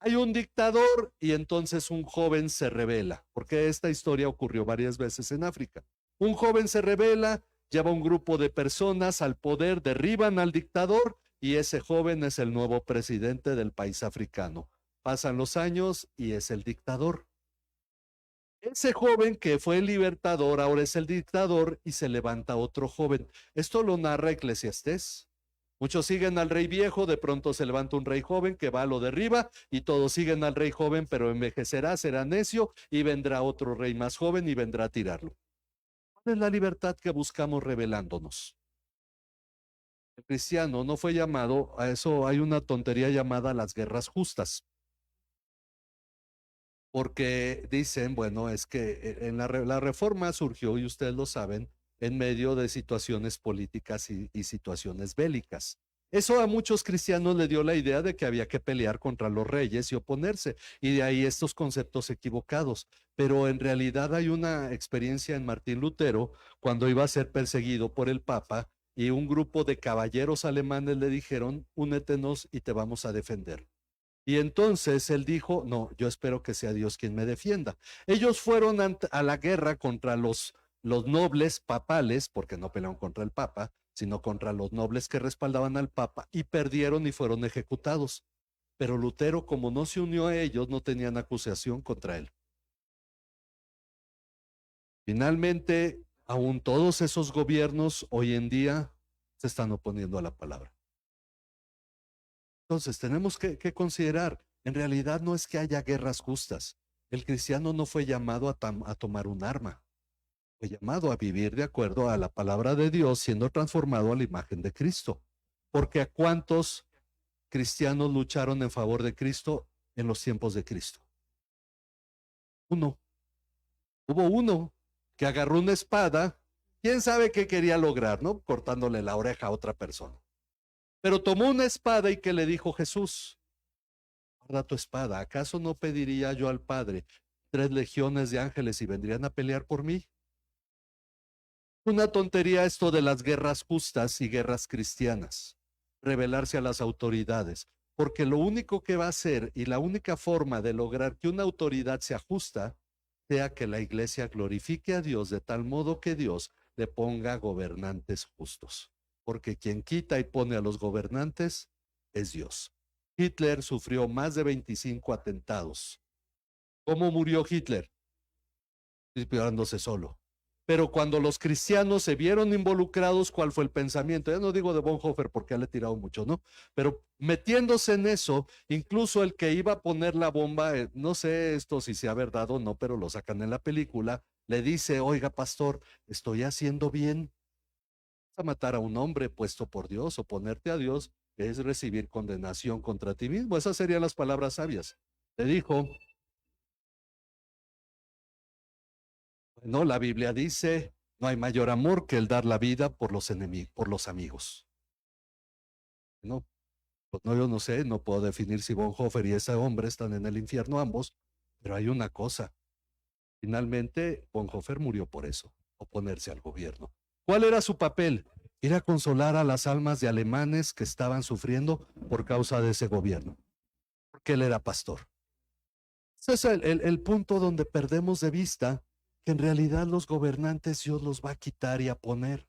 Hay un dictador y entonces un joven se rebela, porque esta historia ocurrió varias veces en África. Un joven se rebela, lleva un grupo de personas al poder, derriban al dictador y ese joven es el nuevo presidente del país africano. Pasan los años y es el dictador. Ese joven que fue el libertador ahora es el dictador y se levanta otro joven. Esto lo narra Eclesiastés. Muchos siguen al rey viejo, de pronto se levanta un rey joven que va, lo derriba y todos siguen al rey joven, pero envejecerá, será necio y vendrá otro rey más joven y vendrá a tirarlo. ¿Cuál es la libertad que buscamos revelándonos? El cristiano no fue llamado a eso, hay una tontería llamada las guerras justas, porque dicen, bueno, es que en la reforma surgió, y ustedes lo saben, en medio de situaciones políticas y situaciones bélicas. Eso a muchos cristianos le dio la idea de que había que pelear contra los reyes y oponerse, y de ahí estos conceptos equivocados. Pero en realidad hay una experiencia en Martín Lutero cuando iba a ser perseguido por el Papa y un grupo de caballeros alemanes le dijeron, únetenos y te vamos a defender. Y entonces él dijo, no, yo espero que sea Dios quien me defienda. Ellos fueron a la guerra contra los nobles papales, porque no pelearon contra el Papa, sino contra los nobles que respaldaban al Papa, y perdieron y fueron ejecutados. Pero Lutero, como no se unió a ellos, no tenían acusación contra él. Finalmente, aún todos esos gobiernos hoy en día se están oponiendo a la palabra. Entonces, tenemos que considerar, en realidad no es que haya guerras justas. El cristiano no fue llamado a tomar un arma, fue llamado a vivir de acuerdo a la palabra de Dios, siendo transformado a la imagen de Cristo. Porque ¿a cuántos cristianos lucharon en favor de Cristo en los tiempos de Cristo? Uno. Hubo uno que agarró una espada, quién sabe qué quería lograr, ¿no? Cortándole la oreja a otra persona. Pero tomó una espada y que le dijo Jesús, guarda tu espada, ¿acaso no pediría yo al Padre 3 legiones de ángeles y vendrían a pelear por mí? Una tontería esto de las guerras justas y guerras cristianas, rebelarse a las autoridades, porque lo único que va a hacer y la única forma de lograr que una autoridad sea justa, sea que la iglesia glorifique a Dios de tal modo que Dios le ponga gobernantes justos, porque quien quita y pone a los gobernantes es Dios. Hitler sufrió más de 25 atentados. ¿Cómo murió Hitler? Disparándose solo. Pero cuando los cristianos se vieron involucrados, ¿cuál fue el pensamiento? Ya no digo de Bonhoeffer porque ya le he tirado mucho, ¿no? Pero metiéndose en eso, incluso el que iba a poner la bomba, no sé esto si sea verdad o no, pero lo sacan en la película, le dice, oiga, pastor, estoy haciendo bien. A matar a un hombre puesto por Dios o ponerte a Dios es recibir condenación contra ti mismo. Esas serían las palabras sabias. Le dijo, no, la Biblia dice, no hay mayor amor que el dar la vida por los enemigos, por los amigos. No, pues no, yo no sé, no puedo definir si Bonhoeffer y ese hombre están en el infierno ambos, pero hay una cosa. Finalmente, Bonhoeffer murió por eso, oponerse al gobierno. ¿Cuál era su papel? Ir a consolar a las almas de alemanes que estaban sufriendo por causa de ese gobierno, porque él era pastor. Ese es el punto donde perdemos de vista que en realidad los gobernantes Dios los va a quitar y a poner.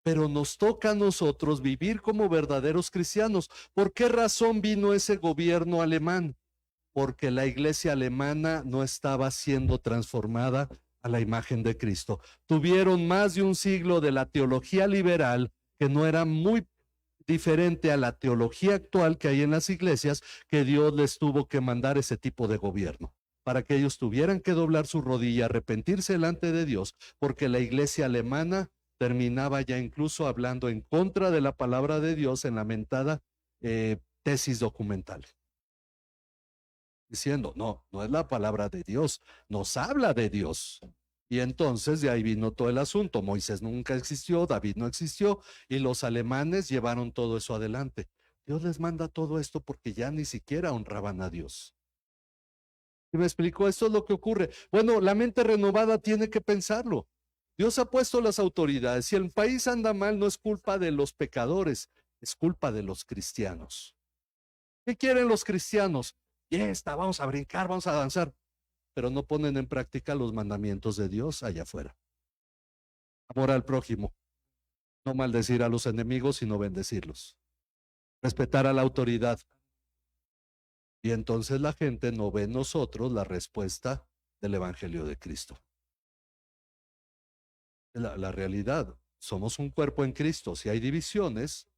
Pero nos toca a nosotros vivir como verdaderos cristianos. ¿Por qué razón vino ese gobierno alemán? Porque la iglesia alemana no estaba siendo transformada a la imagen de Cristo. Tuvieron más de un siglo de la teología liberal que no era muy diferente a la teología actual que hay en las iglesias, que Dios les tuvo que mandar ese tipo de gobierno para que ellos tuvieran que doblar su rodilla, arrepentirse delante de Dios, porque la iglesia alemana terminaba ya incluso hablando en contra de la palabra de Dios en la mentada tesis documental, diciendo, no, no es la palabra de Dios, nos habla de Dios. Y entonces de ahí vino todo el asunto. Moisés nunca existió, David no existió, y los alemanes llevaron todo eso adelante. Dios les manda todo esto porque ya ni siquiera honraban a Dios. ¿Y me explico? Esto es lo que ocurre. Bueno, la mente renovada tiene que pensarlo. Dios ha puesto las autoridades. Si el país anda mal, no es culpa de los pecadores, es culpa de los cristianos. ¿Qué quieren los cristianos? Fiesta, vamos a brincar, vamos a danzar, pero no ponen en práctica los mandamientos de Dios allá afuera. Amor al prójimo, no maldecir a los enemigos, sino bendecirlos. Respetar a la autoridad. Y entonces la gente no ve en nosotros la respuesta del Evangelio de Cristo. La realidad, somos un cuerpo en Cristo. Si hay divisiones,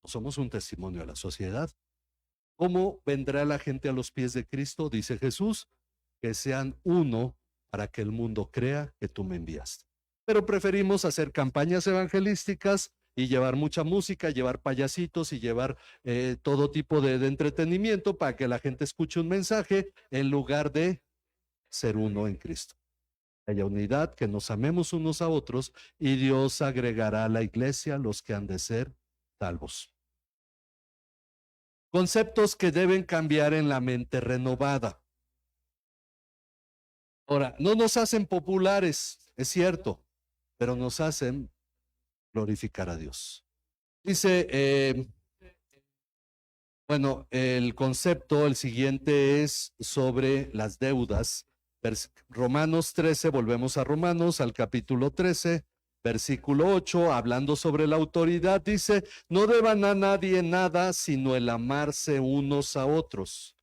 no somos un testimonio a la sociedad. ¿Cómo vendrá la gente a los pies de Cristo? Dice Jesús, que sean uno para que el mundo crea que tú me enviaste. Pero preferimos hacer campañas evangelísticas y llevar mucha música, llevar payasitos y llevar todo tipo de entretenimiento para que la gente escuche un mensaje en lugar de ser uno en Cristo. Haya unidad, que nos amemos unos a otros y Dios agregará a la iglesia los que han de ser salvos. Conceptos que deben cambiar en la mente renovada. Ahora, no nos hacen populares, es cierto, pero nos hacen glorificar a Dios. Dice, bueno, el concepto, el siguiente es sobre las deudas. Romanos 13, volvemos a Romanos, al capítulo 13, versículo 8, hablando sobre la autoridad, dice, no deban a nadie nada, sino el amarse unos a otros.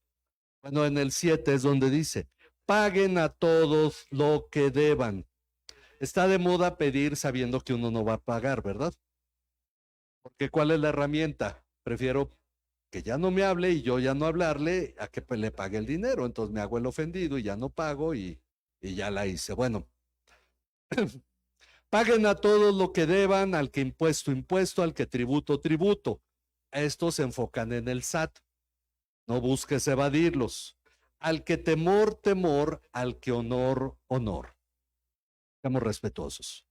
Bueno, en el 7 es donde dice, paguen a todos lo que deban. Está de moda pedir sabiendo que uno no va a pagar, ¿verdad? Porque ¿cuál es la herramienta? Prefiero que ya no me hable y yo ya no hablarle a que le pague el dinero. Entonces me hago el ofendido y ya no pago y ya la hice. Bueno, paguen a todos lo que deban, al que impuesto, impuesto, al que tributo, tributo. Estos se enfocan en el SAT. No busques evadirlos. Al que temor, temor, al que honor, honor. Seamos respetuosos.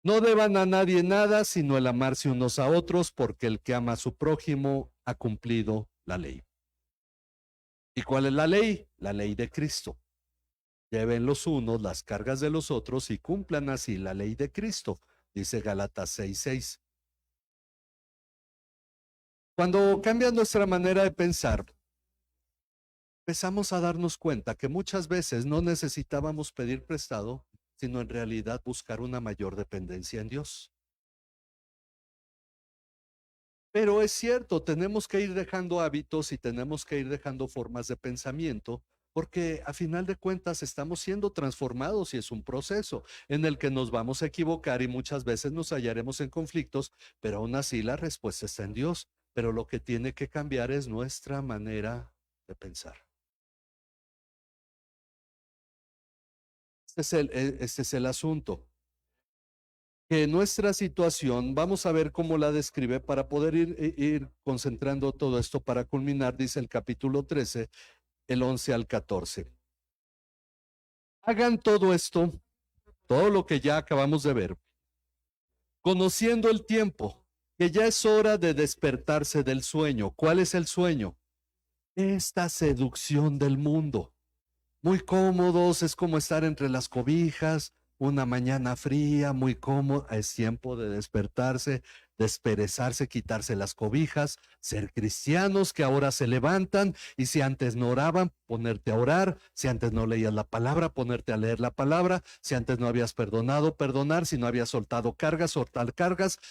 No deban a nadie nada, sino el amarse unos a otros, porque el que ama a su prójimo ha cumplido la ley. ¿Y cuál es la ley? La ley de Cristo. Lleven los unos las cargas de los otros y cumplan así la ley de Cristo, dice Gálatas 6:6. Cuando cambia nuestra manera de pensar, empezamos a darnos cuenta que muchas veces no necesitábamos pedir prestado, sino en realidad buscar una mayor dependencia en Dios. Pero es cierto, tenemos que ir dejando hábitos y tenemos que ir dejando formas de pensamiento porque a final de cuentas estamos siendo transformados y es un proceso en el que nos vamos a equivocar y muchas veces nos hallaremos en conflictos, pero aún así la respuesta está en Dios. Pero lo que tiene que cambiar es nuestra manera de pensar. Este es el asunto. Que nuestra situación, vamos a ver cómo la describe para poder ir concentrando todo esto para culminar, dice el capítulo 13, el 11 al 14. Hagan todo esto, todo lo que ya acabamos de ver, conociendo el tiempo, que ya es hora de despertarse del sueño. ¿Cuál es el sueño? Esta seducción del mundo. Muy cómodos, es como estar entre las cobijas, una mañana fría, muy cómodo, es tiempo de despertarse, desperezarse, quitarse las cobijas, ser cristianos que ahora se levantan y si antes no oraban, ponerte a orar, si antes no leías la palabra, ponerte a leer la palabra, si antes no habías perdonado, perdonar, si no habías soltado cargas,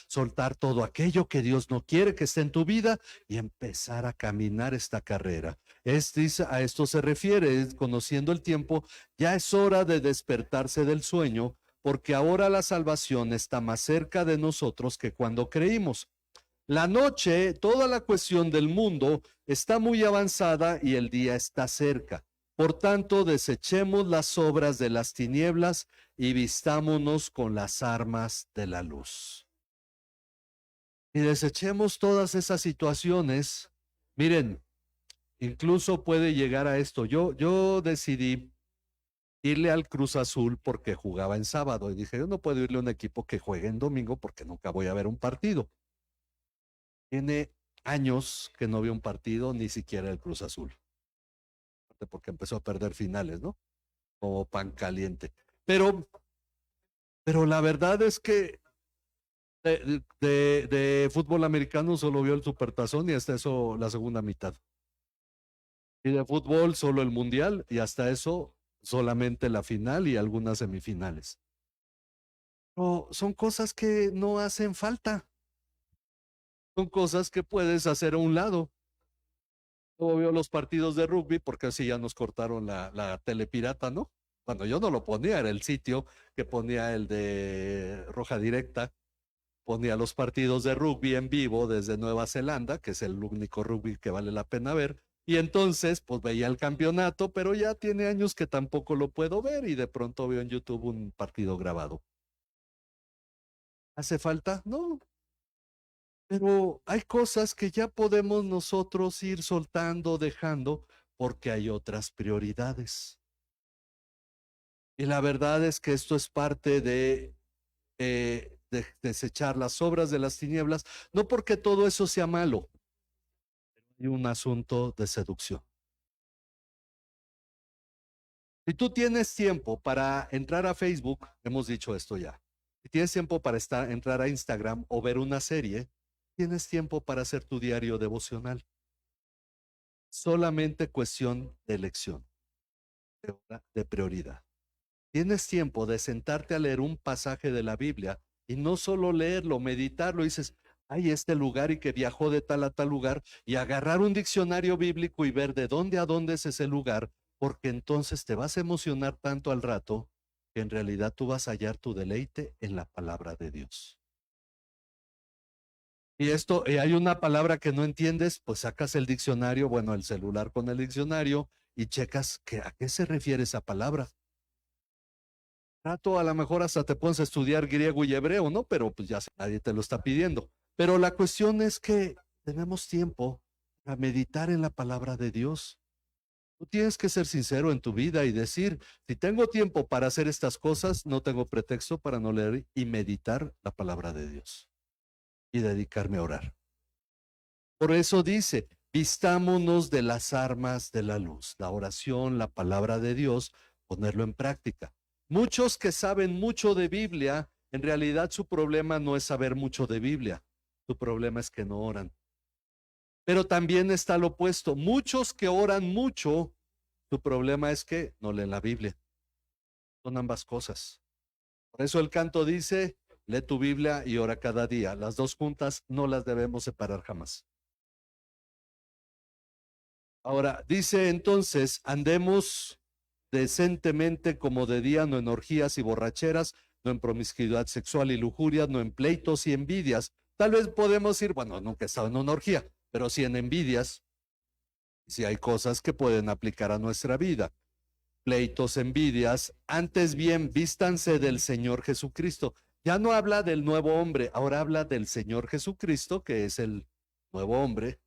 soltar todo aquello que Dios no quiere que esté en tu vida y empezar a caminar esta carrera. A esto se refiere, conociendo el tiempo, ya es hora de despertarse del sueño, porque ahora la salvación está más cerca de nosotros que cuando creímos. La noche, toda la cuestión del mundo está muy avanzada y el día está cerca. Por tanto, desechemos las obras de las tinieblas y vistámonos con las armas de la luz. Y desechemos todas esas situaciones. Miren, incluso puede llegar a esto. Yo decidí irle al Cruz Azul porque jugaba en sábado y dije, yo no puedo irle a un equipo que juegue en domingo porque nunca voy a ver un partido. Tiene años que no veo un partido, ni siquiera el Cruz Azul, porque empezó a perder finales, ¿no? Como pan caliente. Pero, pero la verdad es que de fútbol americano solo vio el Supertazón y hasta eso la segunda mitad. Y de fútbol solo el mundial y hasta eso solamente la final y algunas semifinales. Pero son cosas que no hacen falta. Son cosas que puedes hacer a un lado. Luego veo los partidos de rugby porque así ya nos cortaron la tele pirata, ¿no? Cuando yo no lo ponía, era el sitio que ponía el de Roja Directa, ponía los partidos de rugby en vivo desde Nueva Zelanda, que es el único rugby que vale la pena ver. Y entonces, pues veía el campeonato, pero ya tiene años que tampoco lo puedo ver y de pronto veo en YouTube un partido grabado. ¿Hace falta? No, pero hay cosas que ya podemos nosotros ir soltando, dejando, porque hay otras prioridades. Y la verdad es que esto es parte de desechar las obras de las tinieblas, no porque todo eso sea malo, hay un asunto de seducción. Si tú tienes tiempo para entrar a Facebook, hemos dicho esto ya, si tienes tiempo para entrar a Instagram o ver una serie, tienes tiempo para hacer tu diario devocional. Solamente cuestión de elección, de prioridad. Tienes tiempo de sentarte a leer un pasaje de la Biblia y no solo leerlo, meditarlo, y dices, hay este lugar y que viajó de tal a tal lugar, y agarrar un diccionario bíblico y ver de dónde a dónde es ese lugar, porque entonces te vas a emocionar tanto al rato que en realidad tú vas a hallar tu deleite en la palabra de Dios. Y esto, hay una palabra que no entiendes, pues sacas el diccionario, bueno, el celular con el diccionario y checas a qué se refiere esa palabra. Rato a lo mejor hasta te pones a estudiar griego y hebreo, ¿no? Pero pues ya nadie te lo está pidiendo. Pero la cuestión es que tenemos tiempo a meditar en la palabra de Dios. Tú tienes que ser sincero en tu vida y decir, si tengo tiempo para hacer estas cosas, no tengo pretexto para no leer y meditar la palabra de Dios y dedicarme a orar. Por eso dice, vistámonos de las armas de la luz, la oración, la palabra de Dios, ponerlo en práctica. Muchos que saben mucho de Biblia, en realidad su problema no es saber mucho de Biblia, su problema es que no oran. Pero también está lo opuesto, muchos que oran mucho, su problema es que no leen la Biblia. Son ambas cosas. Por eso el canto dice, lee tu Biblia y ora cada día. Las dos juntas no las debemos separar jamás. Ahora, dice entonces, andemos decentemente como de día, no en orgías y borracheras, no en promiscuidad sexual y lujuria, no en pleitos y envidias. Tal vez podemos ir, bueno, nunca he estado en una orgía, pero sí en envidias, si hay cosas que pueden aplicar a nuestra vida. Pleitos, envidias, antes bien, vístanse del Señor Jesucristo. Ya no habla del nuevo hombre, ahora habla del Señor Jesucristo, que es el nuevo hombre,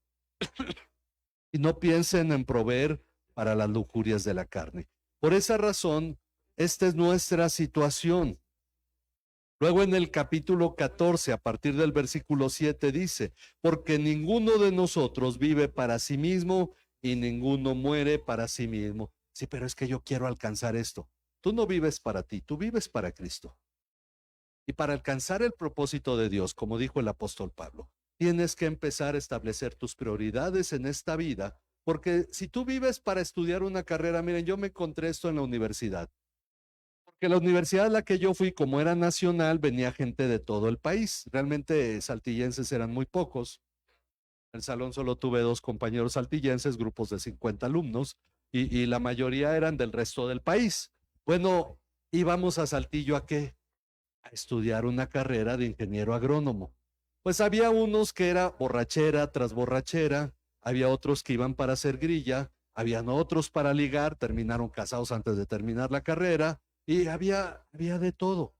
y no piensen en proveer para las lujurias de la carne. Por esa razón, esta es nuestra situación. Luego en el capítulo 14, a partir del versículo 7, dice, porque ninguno de nosotros vive para sí mismo y ninguno muere para sí mismo. Sí, pero es que yo quiero alcanzar esto. Tú no vives para ti, tú vives para Cristo. Y para alcanzar el propósito de Dios, como dijo el apóstol Pablo, tienes que empezar a establecer tus prioridades en esta vida, porque si tú vives para estudiar una carrera, miren, yo me encontré esto en la universidad, porque la universidad a la que yo fui, como era nacional, venía gente de todo el país. Realmente saltillenses eran muy pocos. En el salón solo tuve 2 compañeros saltillenses, grupos de 50 alumnos, y la mayoría eran del resto del país. Bueno, íbamos a Saltillo ¿a qué? A estudiar una carrera de ingeniero agrónomo. Pues había unos que era borrachera tras borrachera, había otros que iban para hacer grilla, habían otros para ligar, terminaron casados antes de terminar la carrera, y había de todo.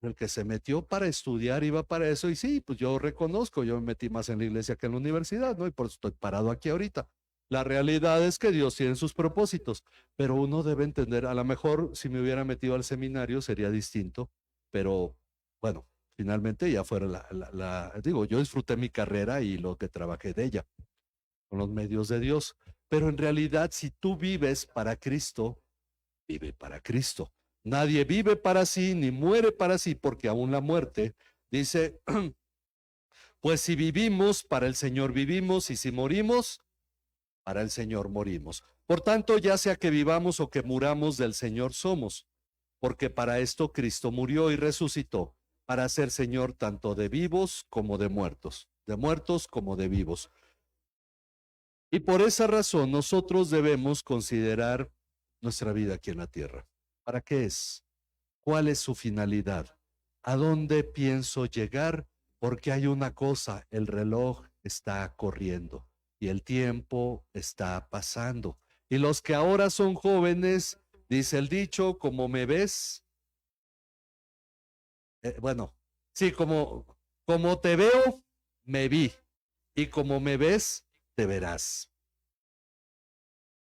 El que se metió para estudiar iba para eso, y sí, pues yo reconozco, yo me metí más en la iglesia que en la universidad, ¿no? Y por eso estoy parado aquí ahorita. La realidad es que Dios tiene sus propósitos, pero uno debe entender, a lo mejor si me hubiera metido al seminario sería distinto, pero bueno, finalmente ya fuera digo, yo disfruté mi carrera y lo que trabajé de ella, con los medios de Dios, pero en realidad si tú vives para Cristo, vive para Cristo. Nadie vive para sí ni muere para sí, porque aún la muerte dice, pues si vivimos, para el Señor vivimos, y si morimos, para el Señor morimos. Por tanto, ya sea que vivamos o que muramos, del Señor somos, porque para esto Cristo murió y resucitó, para ser Señor tanto de vivos como de muertos como de vivos. Y por esa razón nosotros debemos considerar nuestra vida aquí en la tierra. ¿Para qué es? ¿Cuál es su finalidad? ¿A dónde pienso llegar? Porque hay una cosa, el reloj está corriendo y el tiempo está pasando. Y los que ahora son jóvenes, dice el dicho, como me ves, bueno, sí, como te veo, me vi, y como me ves, te verás.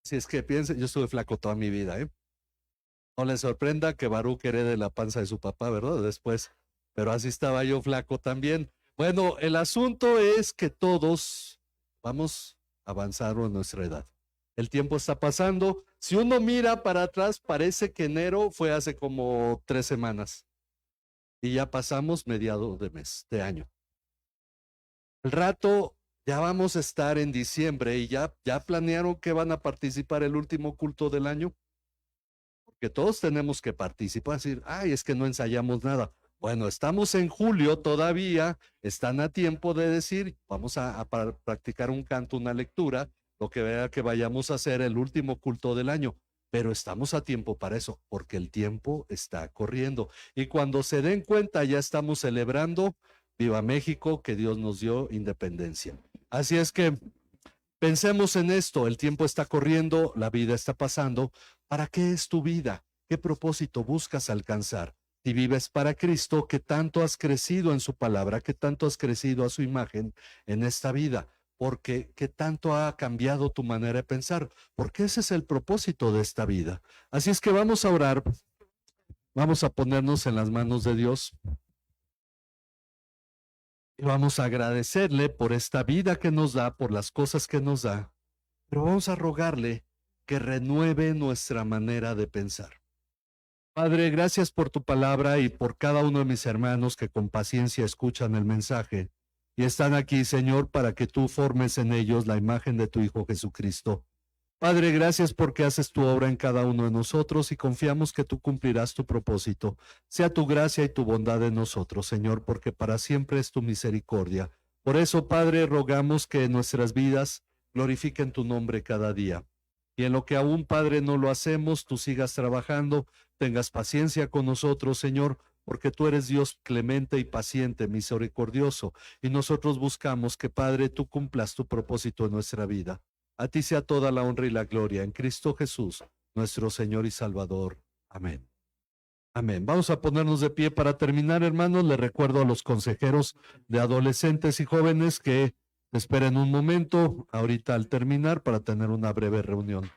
Si es que piensen, yo estuve flaco toda mi vida, ¿eh? No les sorprenda que Baruch herede la panza de su papá, ¿verdad? Después, pero así estaba yo flaco también. Bueno, el asunto es que todos vamos a avanzar en nuestra edad. El tiempo está pasando. Si uno mira para atrás, parece que enero fue hace como 3 semanas y ya pasamos mediados de mes, de año. Al rato ya vamos a estar en diciembre y ya planearon que van a participar el último culto del año, que todos tenemos que participar, decir, ay, es que no ensayamos nada. Bueno, estamos en julio todavía, están a tiempo de decir, vamos a practicar un canto, una lectura, lo que vea que vayamos a hacer el último culto del año, pero estamos a tiempo para eso, porque el tiempo está corriendo. Y cuando se den cuenta, ya estamos celebrando, viva México, que Dios nos dio independencia. Así es que pensemos en esto, el tiempo está corriendo, la vida está pasando. ¿Para qué es tu vida? ¿Qué propósito buscas alcanzar? Si vives para Cristo, ¿qué tanto has crecido en su palabra? ¿Qué tanto has crecido a su imagen en esta vida? Porque ¿qué tanto ha cambiado tu manera de pensar? Porque ese es el propósito de esta vida. Así es que vamos a orar, vamos a ponernos en las manos de Dios y vamos a agradecerle por esta vida que nos da, por las cosas que nos da, pero vamos a rogarle que renueve nuestra manera de pensar. Padre, gracias por tu palabra y por cada uno de mis hermanos que con paciencia escuchan el mensaje y están aquí, Señor, para que tú formes en ellos la imagen de tu Hijo Jesucristo. Padre, gracias porque haces tu obra en cada uno de nosotros y confiamos que tú cumplirás tu propósito. Sea tu gracia y tu bondad en nosotros, Señor, porque para siempre es tu misericordia. Por eso, Padre, rogamos que en nuestras vidas glorifiquen tu nombre cada día. Y en lo que aún, Padre, no lo hacemos, tú sigas trabajando, tengas paciencia con nosotros, Señor, porque tú eres Dios clemente y paciente, misericordioso, y nosotros buscamos que, Padre, tú cumplas tu propósito en nuestra vida. A ti sea toda la honra y la gloria en Cristo Jesús, nuestro Señor y Salvador. Amén. Amén. Vamos a ponernos de pie para terminar, hermanos. Les recuerdo a los consejeros de adolescentes y jóvenes que esperen un momento ahorita al terminar para tener una breve reunión.